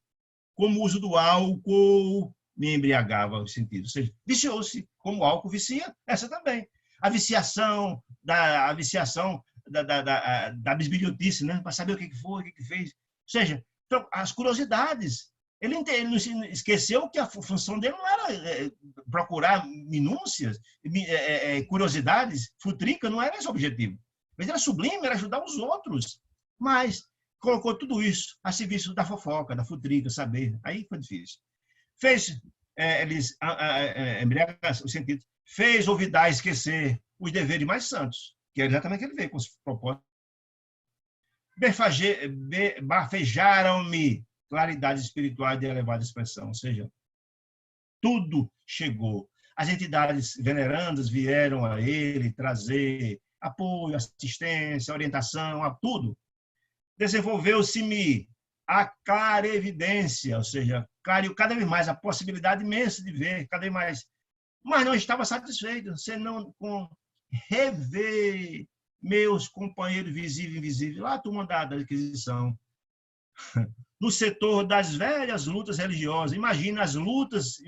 como o uso do álcool, me embriagava os sentidos. Ou seja, viciou-se, como o álcool vicia, essa também. A viciação da bisbilhotice, né? Para saber o que foi, o que fez. Ou seja, então, as curiosidades. Ele não esqueceu que a função dele não era procurar minúcias, curiosidades, futrica, não era esse o objetivo. Mas era sublime, era ajudar os outros. Mas colocou tudo isso a serviço da fofoca, da futrica, saber. Aí foi difícil. Fez eles embriagar os sentidos, fez olvidar, esquecer os deveres mais santos, que é exatamente o que ele veio com os propósitos. Bafejaram-me claridades espirituais de elevada expressão, ou seja, tudo chegou. As entidades venerandas vieram a ele trazer apoio, assistência, orientação, a tudo. Desenvolveu-se-me a clarevidência, ou seja, clareou cada vez mais a possibilidade imensa de ver, cada vez mais. Mas não estava satisfeito, senão com rever meus companheiros visíveis e invisíveis, lá a turma da Inquisição. no setor das velhas lutas religiosas. Imagina as lutas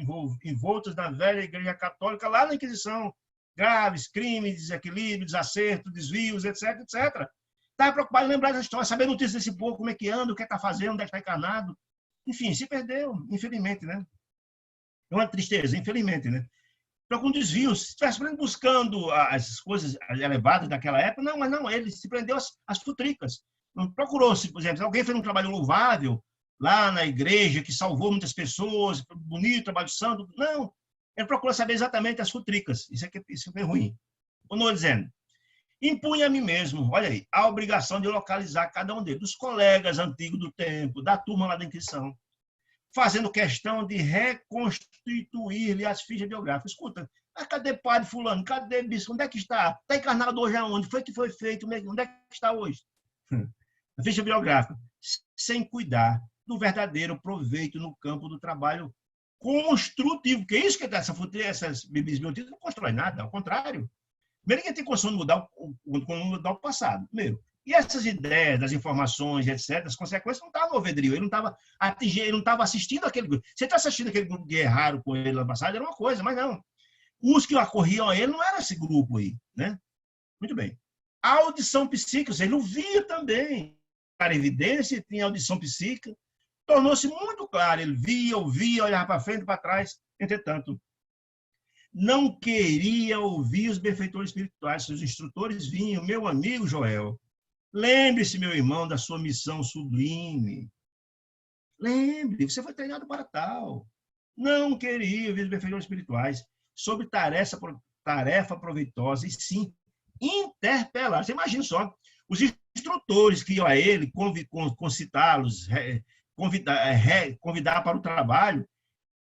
envoltas na velha Igreja Católica lá na Inquisição. Graves, crimes, desequilíbrio, desacerto, desvios, etc, etc. Estava preocupado em lembrar da história, saber notícias desse povo, como é que anda, o que está fazendo, onde é que está encarnado. Enfim, se perdeu, infelizmente, né? É uma tristeza, infelizmente, né? Então, com desvios, se estivesse buscando as coisas elevadas daquela época, não, mas não, ele se prendeu às futricas. Não procurou-se, por exemplo, alguém fez um trabalho louvável lá na igreja, que salvou muitas pessoas, bonito, trabalho santo. Não, ele procurou saber exatamente as futricas. Isso é ruim. Continuou dizendo, impunha a mim mesmo, olha aí, a obrigação de localizar cada um deles, dos colegas antigos do tempo, da turma lá da Inquisição, fazendo questão de reconstituir-lhe as fichas biográficas. Escuta, mas cadê padre fulano? Cadê bispo? Onde é que está? Está encarnado hoje aonde? Foi que foi feito? Onde é que está hoje? A ficha biográfica, sem cuidar do verdadeiro proveito no campo do trabalho construtivo, porque é isso que essas bibliotecas não constrói nada, ao contrário. Primeiro, ninguém tem condição de mudar o passado, primeiro. E essas ideias, das informações, etc., as consequências não estavam no alvedrio, ele não estava atingindo, ele não estava assistindo aquele grupo. Você está assistindo aquele grupo que erraram com ele no passado, era uma coisa, mas não. Os que ocorriam a ele não era esse grupo aí, né? Muito bem. A audição psíquica, ele não via também. Para evidência, tinha audição psíquica, tornou-se muito claro, ele via, ouvia, olhava para frente e para trás, entretanto, não queria ouvir os benfeitores espirituais, seus instrutores vinham, meu amigo Joel, lembre-se, meu irmão, da sua missão sublime. Lembre, você foi treinado para tal. Não queria ouvir os benfeitores espirituais sobre tarefa proveitosa, e sim interpelar. Você imagina só, os instrutores que iam a ele concitá-los, convidar para o trabalho,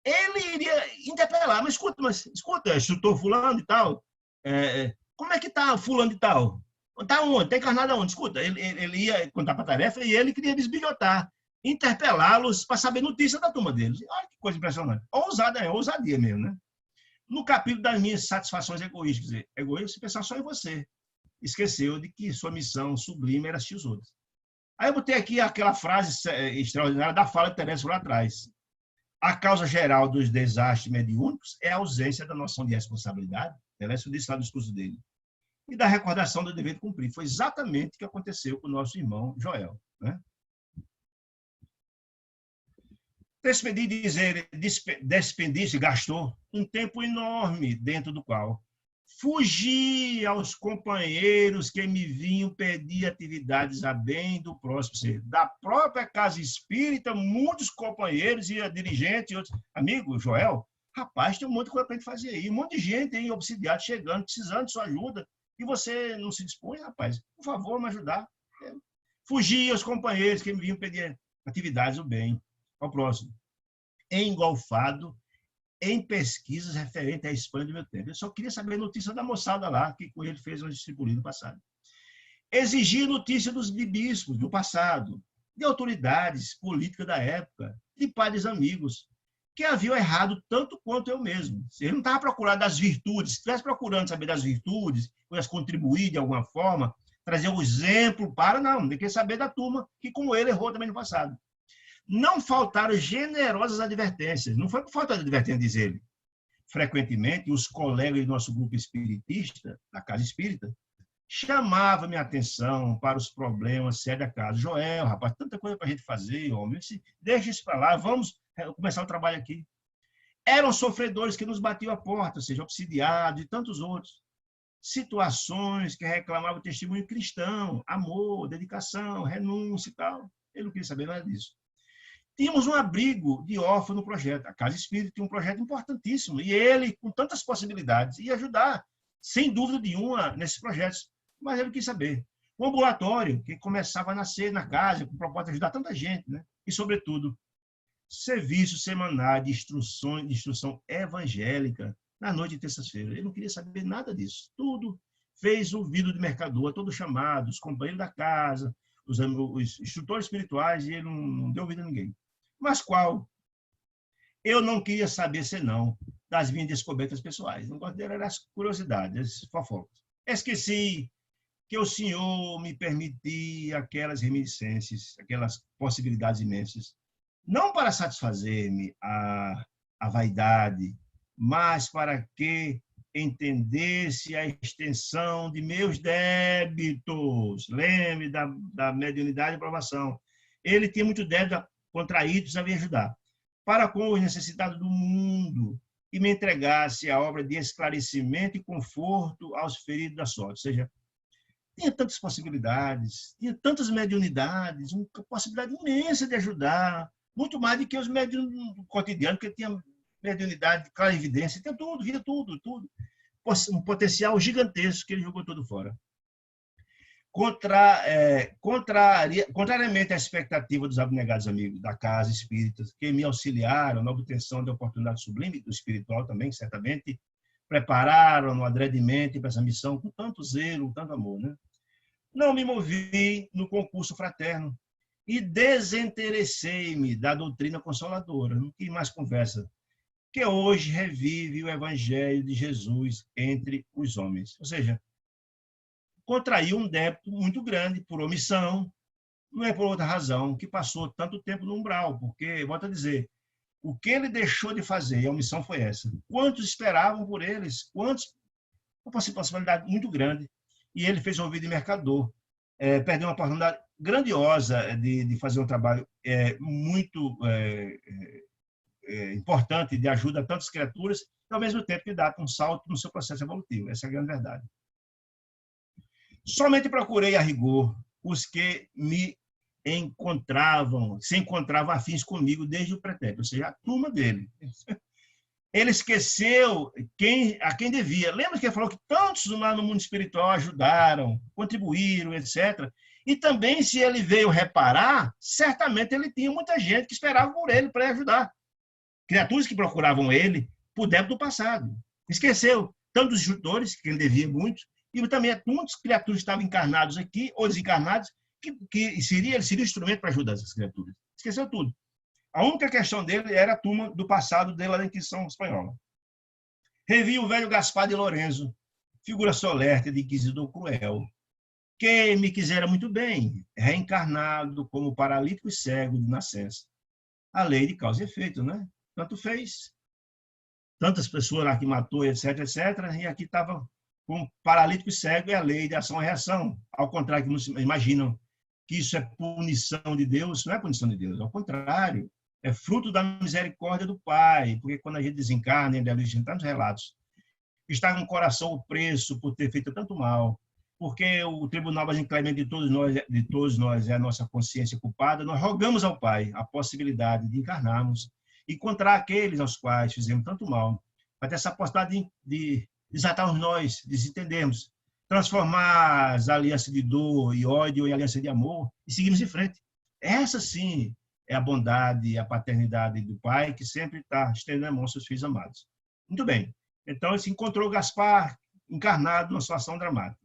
ele iria interpelar. Mas escuta, instrutor fulano e tal, como é que está fulano e tal? Está onde? Está encarnado aonde? Escuta, ele ia contar para a tarefa e ele queria bisbilhotar, interpelá-los para saber notícia da turma deles. Olha que coisa impressionante. Ousadia mesmo, né? No capítulo das minhas satisfações egoístas, quer dizer, egoísta, pensar só em você. Esqueceu de que sua missão sublime era assistir os outros. Aí eu botei aqui aquela frase extraordinária da fala de Teresa lá atrás. A causa geral dos desastres mediúnicos é a ausência da noção de responsabilidade. Teresa disse lá no discurso dele. E da recordação do dever de cumprir. Foi exatamente o que aconteceu com o nosso irmão Joel, né? Despendisse, gastou um tempo enorme dentro do qual fugi aos companheiros que me vinham pedir atividades a bem do próximo ser. Da própria casa espírita, muitos companheiros e dirigentes e outros. Amigo, Joel, rapaz, tem um monte de coisa para a gente fazer aí. Um monte de gente aí, obsidiado, chegando, precisando de sua ajuda. E você não se dispõe, rapaz? Por favor, me ajudar. Fugi aos companheiros que me vinham pedir atividades do bem ao próximo. Engolfado em pesquisas referentes à Espanha do meu tempo. Eu só queria saber a notícia da moçada lá, que com ele fez uma disciplina no passado. Exigir notícia dos bispos do passado, de autoridades políticas da época, de padres amigos, que haviam errado tanto quanto eu mesmo. Ele não estava procurando das virtudes, se estivesse procurando saber das virtudes, pudesse contribuir de alguma forma, trazer um exemplo para, não, tem que saber da turma que, como ele, errou também no passado. Não faltaram generosas advertências. Não foi por falta de advertência, diz ele. Frequentemente, os colegas do nosso grupo espiritista, da Casa Espírita, chamavam minha atenção para os problemas sérios da casa. Joel, rapaz, tanta coisa para a gente fazer, homem. Deixa isso para lá, vamos começar o trabalho aqui. Eram sofredores que nos batiam a porta, seja obsidiados e tantos outros. Situações que reclamavam testemunho cristão, amor, dedicação, renúncia e tal. Ele não queria saber nada disso. Tínhamos um abrigo de órfão no projeto. A Casa Espírita tinha um projeto importantíssimo. E ele, com tantas possibilidades, ia ajudar, sem dúvida nenhuma, nesses projetos. Mas ele quis saber. Um ambulatório que começava a nascer na casa, com proposta de ajudar tanta gente, né? E, sobretudo, serviço semanal de instrução evangélica na noite de terça-feira. Ele não queria saber nada disso. Tudo fez ouvido de mercador, todos chamados, os companheiros da casa, os instrutores espirituais, e ele não deu ouvido a ninguém. Mas qual? Eu não queria saber senão das minhas descobertas pessoais. Não gosto dele, era as curiosidades, as fofocas. Esqueci que o Senhor me permitia aquelas reminiscências, aquelas possibilidades imensas não para satisfazer-me a vaidade, mas para que entendesse a extensão de meus débitos. Lembre da mediunidade e provação. Ele tinha muito débito contraído, sabia ajudar. Para com os necessitados do mundo, e me entregasse a obra de esclarecimento e conforto aos feridos da sorte. Ou seja, tinha tantas possibilidades, tinha tantas mediunidades, uma possibilidade imensa de ajudar, muito mais do que os médiuns do cotidiano, porque tinha mediunidade, clarividência, tinha tudo, via tudo, tudo. Um potencial gigantesco que ele jogou todo fora. Contrariamente à expectativa dos abnegados amigos da casa espírita, que me auxiliaram na obtenção da oportunidade sublime do espiritual também, certamente, prepararam-no adredemente para essa missão com tanto zelo, tanto amor, né? Não me movi no concurso fraterno e desinteressei-me da doutrina consoladora, não quis mais conversa, que hoje revive o evangelho de Jesus entre os homens. Ou seja, contraiu um débito muito grande por omissão, não é por outra razão que passou tanto tempo no umbral, porque, volto a dizer, o que ele deixou de fazer, e a omissão foi essa. Quantos esperavam por eles? Quantos? Uma possibilidade muito grande. E ele fez um ouvido de mercador. Perdeu uma oportunidade grandiosa de fazer um trabalho muito importante de ajuda a tantas criaturas, e ao mesmo tempo que dá um salto no seu processo evolutivo. Essa é a grande verdade. Somente procurei a rigor os que se encontravam afins comigo desde o pretérito, ou seja, a turma dele. Ele esqueceu a quem devia. Lembra que ele falou que tantos lá no mundo espiritual ajudaram, contribuíram, etc. E também, se ele veio reparar, certamente ele tinha muita gente que esperava por ele para ajudar. Criaturas que procuravam ele por débito do passado. Esqueceu tanto dos instrutores, que ele devia muito, e também muitas criaturas que estavam encarnados aqui, ou desencarnados, que ele seria instrumento para ajudar essas criaturas. Esqueceu tudo. A única questão dele era a turma do passado dele lá da Inquisição Espanhola. Revi o velho Gaspar de Lorenzo, figura solerte de inquisidor cruel, que me quisera muito bem, reencarnado como paralítico e cego de nascença. A lei de causa e efeito, né? Tanto fez. Tantas pessoas lá que matou, etc, etc, e aqui estava com paralítico e cego, é a lei de ação e reação. Ao contrário, que muitos imaginam que isso é punição de Deus, não é punição de Deus, ao contrário, é fruto da misericórdia do Pai, porque quando a gente desencarna, ainda existem tantos relatos, está com o coração opresso por ter feito tanto mal, porque o tribunal mais inclemente de todos nós é a nossa consciência culpada, nós rogamos ao Pai a possibilidade de encarnarmos, encontrar aqueles aos quais fizemos tanto mal, para ter essa possibilidade de desatarmos nós, desentendermos, transformar as alianças de dor e ódio em aliança de amor e seguirmos em frente. Essa, sim, é a bondade e a paternidade do Pai que sempre está estendendo a mão aos seus filhos amados. Muito bem. Então, ele se encontrou Gaspar encarnado numa situação dramática.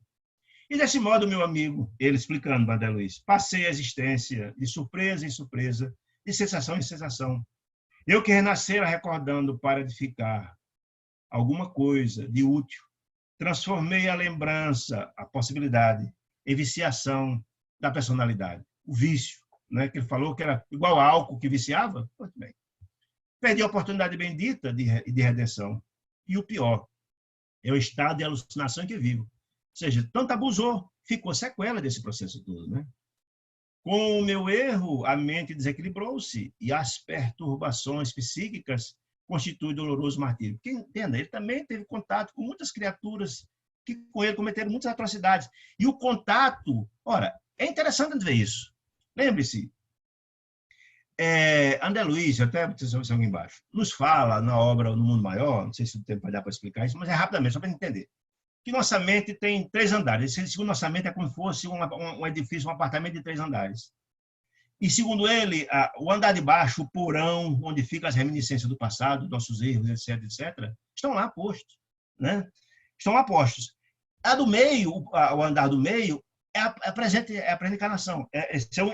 E, desse modo, meu amigo, ele explicando, Padre Luiz, passei a existência de surpresa em surpresa, de sensação em sensação. Eu que renascera recordando para edificar alguma coisa de útil, transformei a lembrança, a possibilidade, em viciação da personalidade, o vício, né, que ele falou que era igual a álcool que viciava. Muito bem. Perdi a oportunidade bendita de redenção. E o pior, é o estado de alucinação em que vivo. Ou seja, tanto abusou, ficou sequela desse processo todo, né? Com o meu erro, a mente desequilibrou-se e as perturbações psíquicas constituem doloroso martírio. Porque, entenda, ele também teve contato com muitas criaturas que com ele cometeram muitas atrocidades. E o contato, ora, é interessante ver isso. Lembre-se, André Luiz, até a aqui embaixo, nos fala na obra No Mundo Maior, não sei se o tempo vai dar para explicar isso, mas é rapidamente, só para entender, que nossa mente tem 3 andares. Segundo nossa mente, é como se fosse um edifício, um apartamento de 3 andares. E, segundo ele, o andar de baixo, o porão, onde ficam as reminiscências do passado, nossos erros, etc., etc., estão lá postos. Né? Estão lá postos. A do meio, o andar do meio, é a presente, é a pré-encarnação.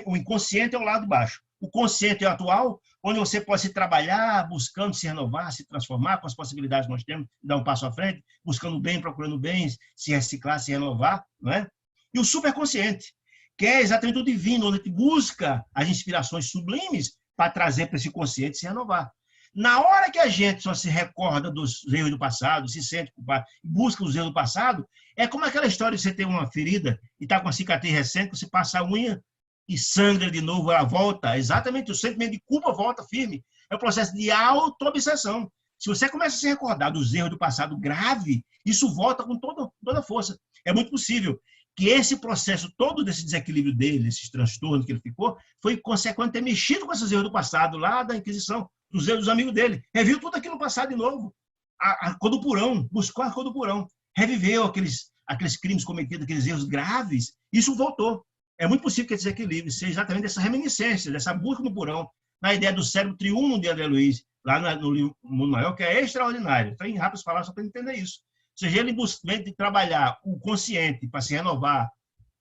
O inconsciente é o lado de baixo. O consciente é o atual, onde você pode se trabalhar, buscando se renovar, se transformar com as possibilidades que nós temos, dar um passo à frente, buscando bem, procurando bem, se reciclar, se renovar. Não é? E o superconsciente, que é exatamente o divino, onde a gente busca as inspirações sublimes para trazer para esse consciente se renovar. Na hora que a gente só se recorda dos erros do passado, se sente culpado, busca os erros do passado, é como aquela história de você ter uma ferida e está com uma cicatriz recente, você passa a unha e sangra de novo, ela volta. Exatamente, o sentimento de culpa volta firme. É um processo de auto-obsessão. Se você começa a se recordar dos erros do passado grave, isso volta com toda a força. É muito possível que esse processo todo desse desequilíbrio dele, esses transtornos que ele ficou, foi consequente ter mexido com esses erros do passado, lá da Inquisição, dos erros dos amigos dele. Reviu tudo aquilo passado de novo. A cor do porão, buscou a cor do porão. Reviveu aqueles crimes cometidos, aqueles erros graves. Isso voltou. É muito possível que esse desequilíbrio seja exatamente dessa reminiscência, dessa busca no porão, na ideia do cérebro triuno de André Luiz, lá no livro Mundo Maior, que é extraordinário. Então, em rápidas palavras, só para entender isso. Ou seja, ele buscou trabalhar o consciente para se renovar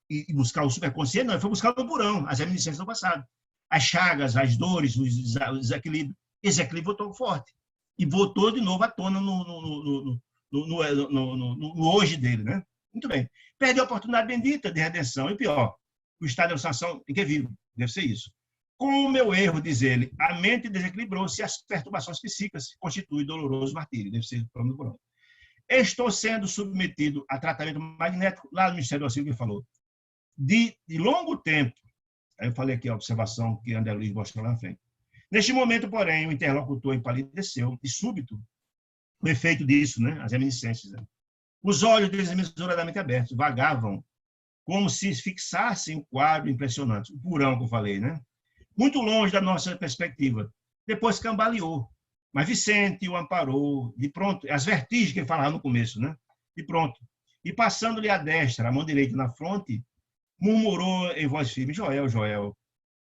e buscar o superconsciente, não, ele foi buscar no porão, as reminiscências do passado. As chagas, as dores, os desequilíbrios. Esse equilíbrio voltou forte. E voltou de novo à tona no hoje dele. Né? Muito bem. Perdeu a oportunidade bendita de redenção. E pior, o estado de alucinação em que vive. Deve ser isso. Com o meu erro, diz ele, a mente desequilibrou-se e as perturbações psíquicas constituem doloroso martírio. Deve ser o do porão. Estou sendo submetido a tratamento magnético, lá no Ministério do Auxílio que falou, de longo tempo. Aí eu falei aqui a observação que André Luiz mostrou lá na frente. Neste momento, porém, o interlocutor empalideceu e súbito, o efeito disso, né, as reminiscências. Né? Os olhos desmesuradamente abertos vagavam como se fixassem um quadro impressionante, o porão que eu falei, né? Muito longe da nossa perspectiva. Depois cambaleou. Mas Vicente o amparou, de pronto, as vertigens que ele falava no começo, né? De pronto. E passando-lhe a destra, a mão direita na fronte, murmurou em voz firme: Joel, Joel,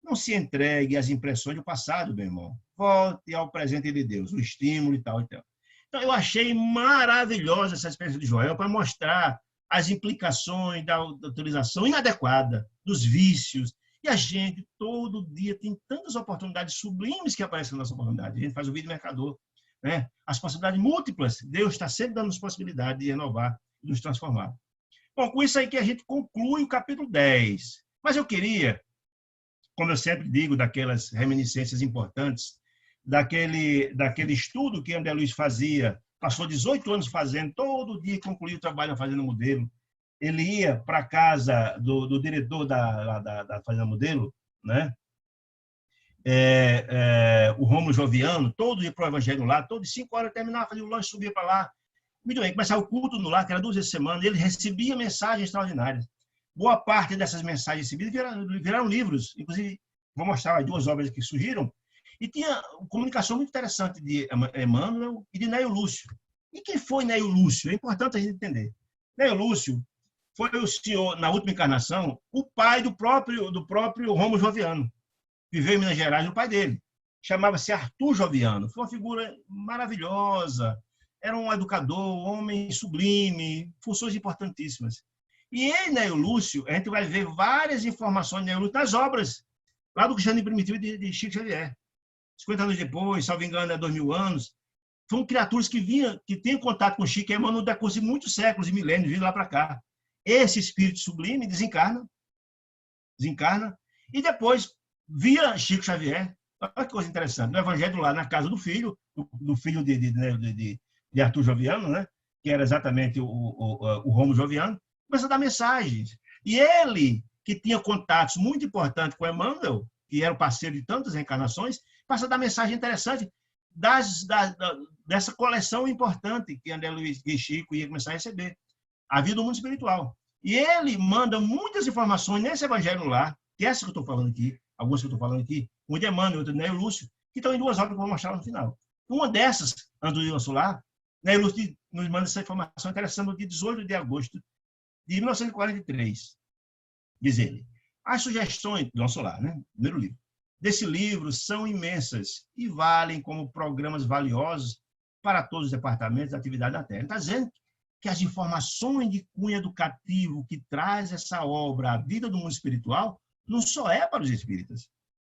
não se entregue às impressões do passado, meu irmão. Volte ao presente de Deus, o estímulo e tal e tal. Então, eu achei maravilhosa essa experiência de Joel para mostrar as implicações da utilização inadequada, dos vícios. E a gente, todo dia, tem tantas oportunidades sublimes que aparecem na nossa oportunidade. A gente faz o vídeo mercador. Né? As possibilidades múltiplas. Deus está sempre dando-nos possibilidade de renovar e nos transformar. Bom, com isso aí que a gente conclui o capítulo 10. Mas eu queria, como eu sempre digo, daquelas reminiscências importantes, daquele estudo que André Luiz fazia, passou 18 anos fazendo, todo dia concluía o trabalho fazendo modelo. Ele ia para a casa do diretor da Fazenda Modelo, né? O Rômulo Joviano, todo dia para o Evangelho lá, todas 5 horas terminava, fazia o lanche, subia para lá. Muito bem, começava o culto no lar, que era 2 vezes por semana, ele recebia mensagens extraordinárias. Boa parte dessas mensagens recebidas viraram livros, inclusive, vou mostrar as 2 obras que surgiram, e tinha uma comunicação muito interessante de Emmanuel e de Neio Lúcio. E quem foi Neio Lúcio? É importante a gente entender. Neio Lúcio foi o senhor, na última encarnação, o pai do próprio Rômulo Joviano. Viveu em Minas Gerais, o pai dele. Chamava-se Arthur Joviano. Foi uma figura maravilhosa. Era um educador, um homem sublime, funções importantíssimas. E em Neio Lúcio, a gente vai ver várias informações de Neio Lúcio nas obras, lá do Cristianismo Primitivo de Chico Xavier. 50 anos depois, salvo engano, 2000 anos. São criaturas que tinham contato com Chico e Emmanuel no decurso de muitos séculos e milênios, vindo lá para cá. Esse espírito sublime desencarna, e depois, via Chico Xavier, olha que coisa interessante, no Evangelho lá na casa do filho de Arthur Joviano, né? Que era exatamente o Rômulo Joviano, começa a dar mensagens. E ele, que tinha contatos muito importantes com Emmanuel, que era o parceiro de tantas reencarnações, passa a dar mensagem interessante dessa coleção importante que André Luiz e Chico ia começar a receber, a vida do mundo espiritual. E ele manda muitas informações nesse Evangelho lá, que é essa que eu estou falando aqui, algumas que eu estou falando aqui, um de Emmanuel, outro de Neio Lúcio, que estão em 2 obras que eu vou mostrar no final. Uma dessas, Andorinha Solar, Neio Lúcio nos manda essa informação interessante no dia 18 de agosto de 1943. Diz ele: as sugestões do Solar, né? Primeiro livro. Desse livro são imensas e valem como programas valiosos para todos os departamentos da atividade da Terra. Ele está dizendo que as informações de cunho educativo que traz essa obra, a vida do mundo espiritual, não só é para os espíritas.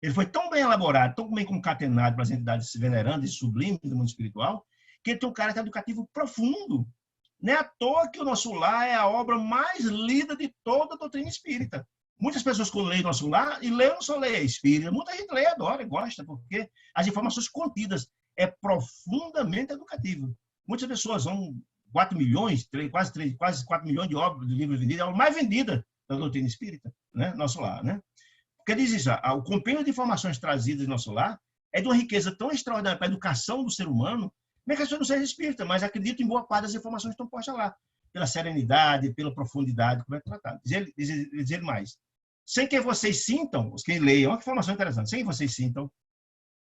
Ele foi tão bem elaborado, tão bem concatenado para as entidades venerandas e sublimes do mundo espiritual, que ele tem um caráter educativo profundo. Não é à toa que o Nosso Lar é a obra mais lida de toda a doutrina espírita. Muitas pessoas, quando leem Nosso Lar, e leem não só leem espírita, muita gente lê, adora, gosta, porque as informações contidas é profundamente educativo. Muitas pessoas vão 4 milhões, quase 4 milhões de obras de livros vendidos, é a mais vendida da doutrina espírita, né? Nosso Lar, né? Porque diz isso, o compêndio de informações trazidas em Nosso Lar é de uma riqueza tão extraordinária para a educação do ser humano, não é questão de não ser espírita, mas acredito em boa parte das informações que estão postas lá, pela serenidade, pela profundidade, como é tratado. Diz ele mais. Sem que vocês sintam, os que leiam, uma informação interessante, sem que vocês sintam,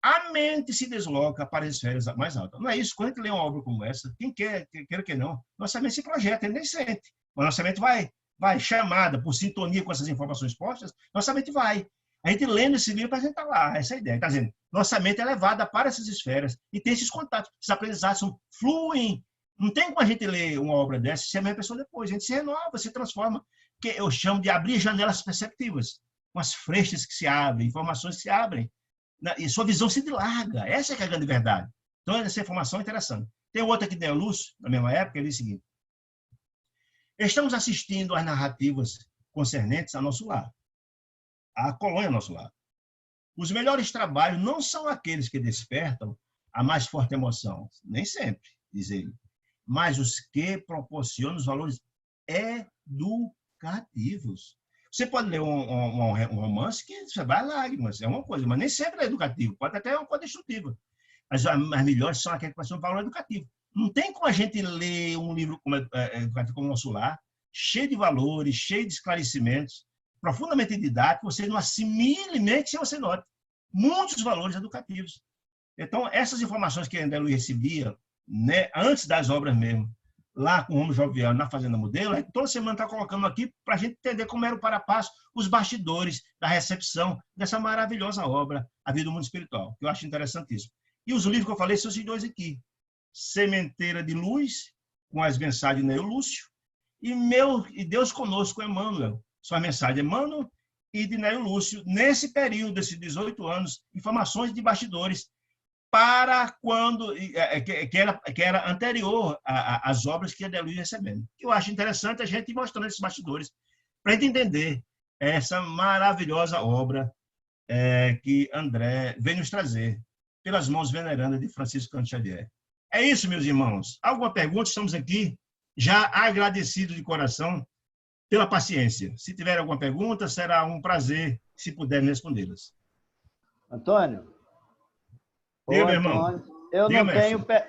a mente se desloca para as esferas mais altas. Não é isso? Quando a gente lê uma obra como essa, quem quer que não, nossa mente se projeta, ele nem sente. Mas nossa mente vai chamada por sintonia com essas informações postas, nossa mente vai. A gente lendo esse livro, a gente está lá, essa é a ideia. Está dizendo, nossa mente é levada para essas esferas e tem esses contatos, esses aprendizados fluem. Não tem como a gente ler uma obra dessa e ser a mesma pessoa depois. A gente se renova, se transforma, que eu chamo de abrir janelas perceptivas, com as frestas que se abrem, informações que se abrem, e sua visão se dilaga. Essa é a grande verdade. Então, essa informação é interessante. Tem outra que deu luz, na mesma época, ele diz o seguinte: estamos assistindo às narrativas concernentes a Nosso Lar, à colônia Nosso Lar. Os melhores trabalhos não são aqueles que despertam a mais forte emoção, nem sempre, diz ele, mas os que proporcionam os valores educativos. Você pode ler um romance que você vai a lágrimas, é uma coisa, mas nem sempre é educativo, pode até ser uma coisa destrutiva. Mas as melhores são aquelas que passam um valor educativo. Não tem como a gente ler um livro educativo como o Nosso Lar, cheio de valores, cheio de esclarecimentos, profundamente didático, você não assimile nem que você note. Muitos valores educativos. Então, essas informações que André Luiz recebia, né, antes das obras mesmo, lá com o Romo Joviano, na Fazenda Modelo, a gente toda semana está colocando aqui para a gente entender como era o para-passo, os bastidores da recepção dessa maravilhosa obra, A Vida do Mundo Espiritual, que eu acho interessantíssimo. E os livros que eu falei são esses dois aqui. Sementeira de Luz, com as mensagens de Neo Lúcio, e Deus Conosco, Emmanuel. São as mensagens de Emmanuel e de Neo Lúcio, nesse período, desses 18 anos, informações de bastidores, para quando que era anterior às obras que André Luiz recebendo. Eu acho interessante a gente ir mostrando esses bastidores para a gente entender essa maravilhosa obra que André vem nos trazer pelas mãos venerandas de Francisco Cândido Xavier. É isso, meus irmãos. Alguma pergunta? Estamos aqui já agradecidos de coração pela paciência. Se tiver alguma pergunta, será um prazer se puderem respondê-las. Antônio? Diga, meu irmão.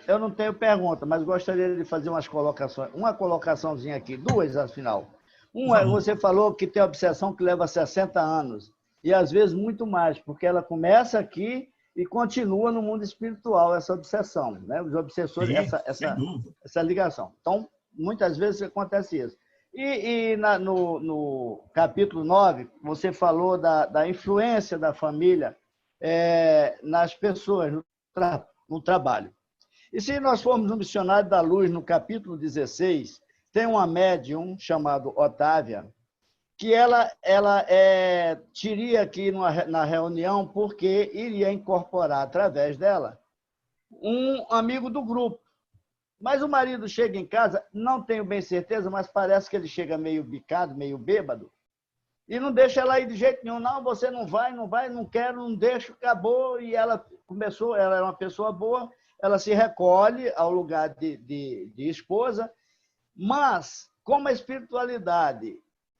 Eu não tenho pergunta, mas gostaria de fazer umas colocações. Uma colocaçãozinha aqui, duas, afinal. Uma, você falou que tem obsessão que leva 60 anos, e às vezes muito mais, porque ela começa aqui e continua no mundo espiritual, essa obsessão, né? Os obsessores, essa ligação. Então, muitas vezes acontece isso. No capítulo 9, você falou da influência da família nas pessoas, no trabalho. E se nós formos no Missionário da Luz, no capítulo 16, tem uma médium chamada Otávia, que ela teria aqui na reunião porque iria incorporar, através dela, um amigo do grupo. Mas o marido chega em casa, não tenho bem certeza, mas parece que ele chega meio bicado, meio bêbado, e não deixa ela ir de jeito nenhum. Não, você não vai, não quero, não deixo, acabou. E ela ela é uma pessoa boa, ela se recolhe ao lugar de esposa, mas como a espiritualidade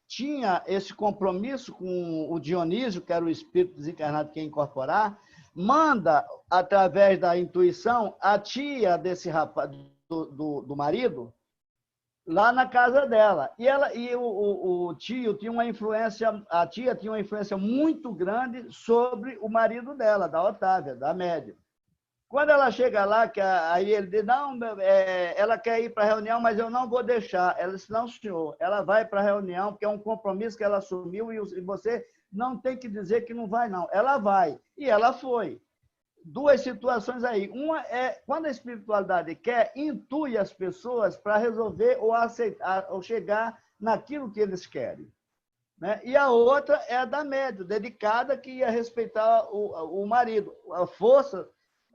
tinha esse compromisso com o Dionísio, que era o espírito desencarnado que ia incorporar, manda, através da intuição, a tia desse rapaz, do marido, lá na casa dela. E o tio tinha uma influência, a tia tinha uma influência muito grande sobre o marido dela, da Otávia, da médium. Quando ela chega lá, aí ele diz, não, ela quer ir para a reunião, mas eu não vou deixar. Ela disse, não, senhor, ela vai para a reunião, porque é um compromisso que ela assumiu e você não tem que dizer que não vai, não. Ela vai. E ela foi. Duas situações aí. Uma é quando a espiritualidade quer, intui as pessoas para resolver ou aceitar ou chegar naquilo que eles querem, né? E a outra é a da médium, dedicada, que ia respeitar o marido, a força,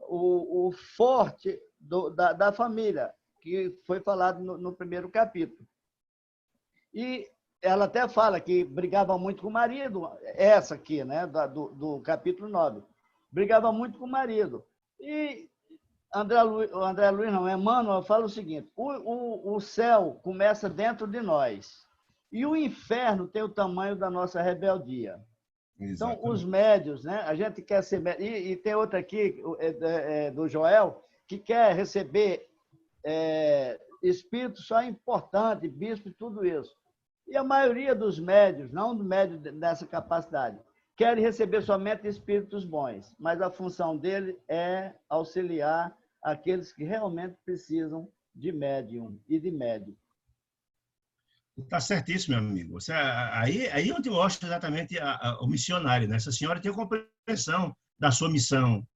o forte da família, que foi falado no primeiro capítulo. E ela até fala que brigava muito com o marido, essa aqui, né, do capítulo 9. Brigava muito com o marido. E André Luiz, não, Emmanuel fala o seguinte: o céu começa dentro de nós, e o inferno tem o tamanho da nossa rebeldia. Exatamente. Então, os médios, né? A gente quer ser médio. E tem outra aqui, do Joel, que quer receber espírito só importante, bispo e tudo isso. E a maioria dos médios, não do médio dessa capacidade, querem receber somente espíritos bons, mas a função dele é auxiliar aqueles que realmente precisam de médium e de médium. Está certíssimo, meu amigo. Aí eu te mostro exatamente o missionário, né? Essa senhora tem compreensão da sua missão.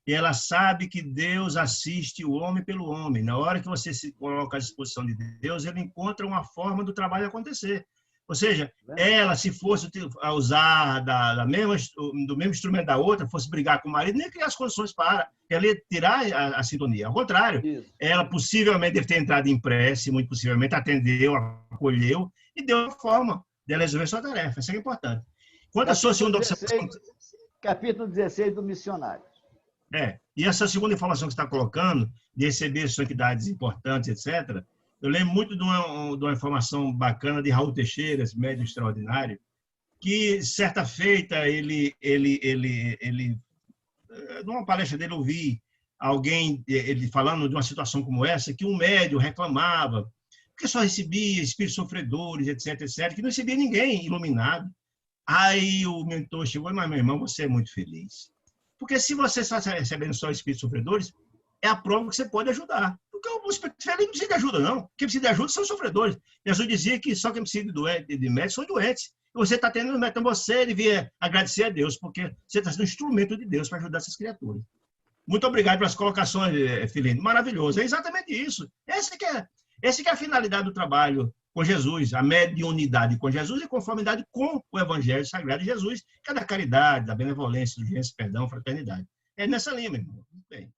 E ela sabe que Deus assiste o homem pelo homem. Na hora que você se coloca à disposição de Deus, ele encontra uma forma do trabalho acontecer. Ou seja, ela, se fosse usar do mesmo instrumento da outra, fosse brigar com o marido, nem criar as condições para ela ia tirar a sintonia. Ao contrário, isso. Ela possivelmente deve ter entrado em prece, muito possivelmente atendeu, acolheu e deu a forma de resolver sua tarefa. Isso é importante. Quanto à sua segunda observação... Capítulo 16 do Missionário. E essa segunda informação que você está colocando, de receber suas entidades importantes, etc., eu lembro muito de uma informação bacana de Raul Teixeira, esse médium extraordinário, que, certa feita, ele numa palestra dele, eu vi ele falando de uma situação como essa, que um médium reclamava, porque só recebia espíritos sofredores, etc., etc., que não recebia ninguém iluminado. Aí o mentor chegou, mas, meu irmão, você é muito feliz. Porque se você está recebendo só espíritos sofredores, é a prova que você pode ajudar. Porque o espírito feliz não precisa de ajuda, não. Quem precisa de ajuda são os sofredores. Jesus dizia que só quem precisa de médicos são doentes. E você está tendo médico, então você devia agradecer a Deus, porque você está sendo um instrumento de Deus para ajudar essas criaturas. Muito obrigado pelas colocações, Filino. Maravilhoso. É exatamente isso. Essa que é a finalidade do trabalho com Jesus, a mediunidade com Jesus e conformidade com o Evangelho Sagrado de Jesus, que é da caridade, da benevolência, do urgência, perdão, fraternidade. É nessa linha, meu irmão. Bem.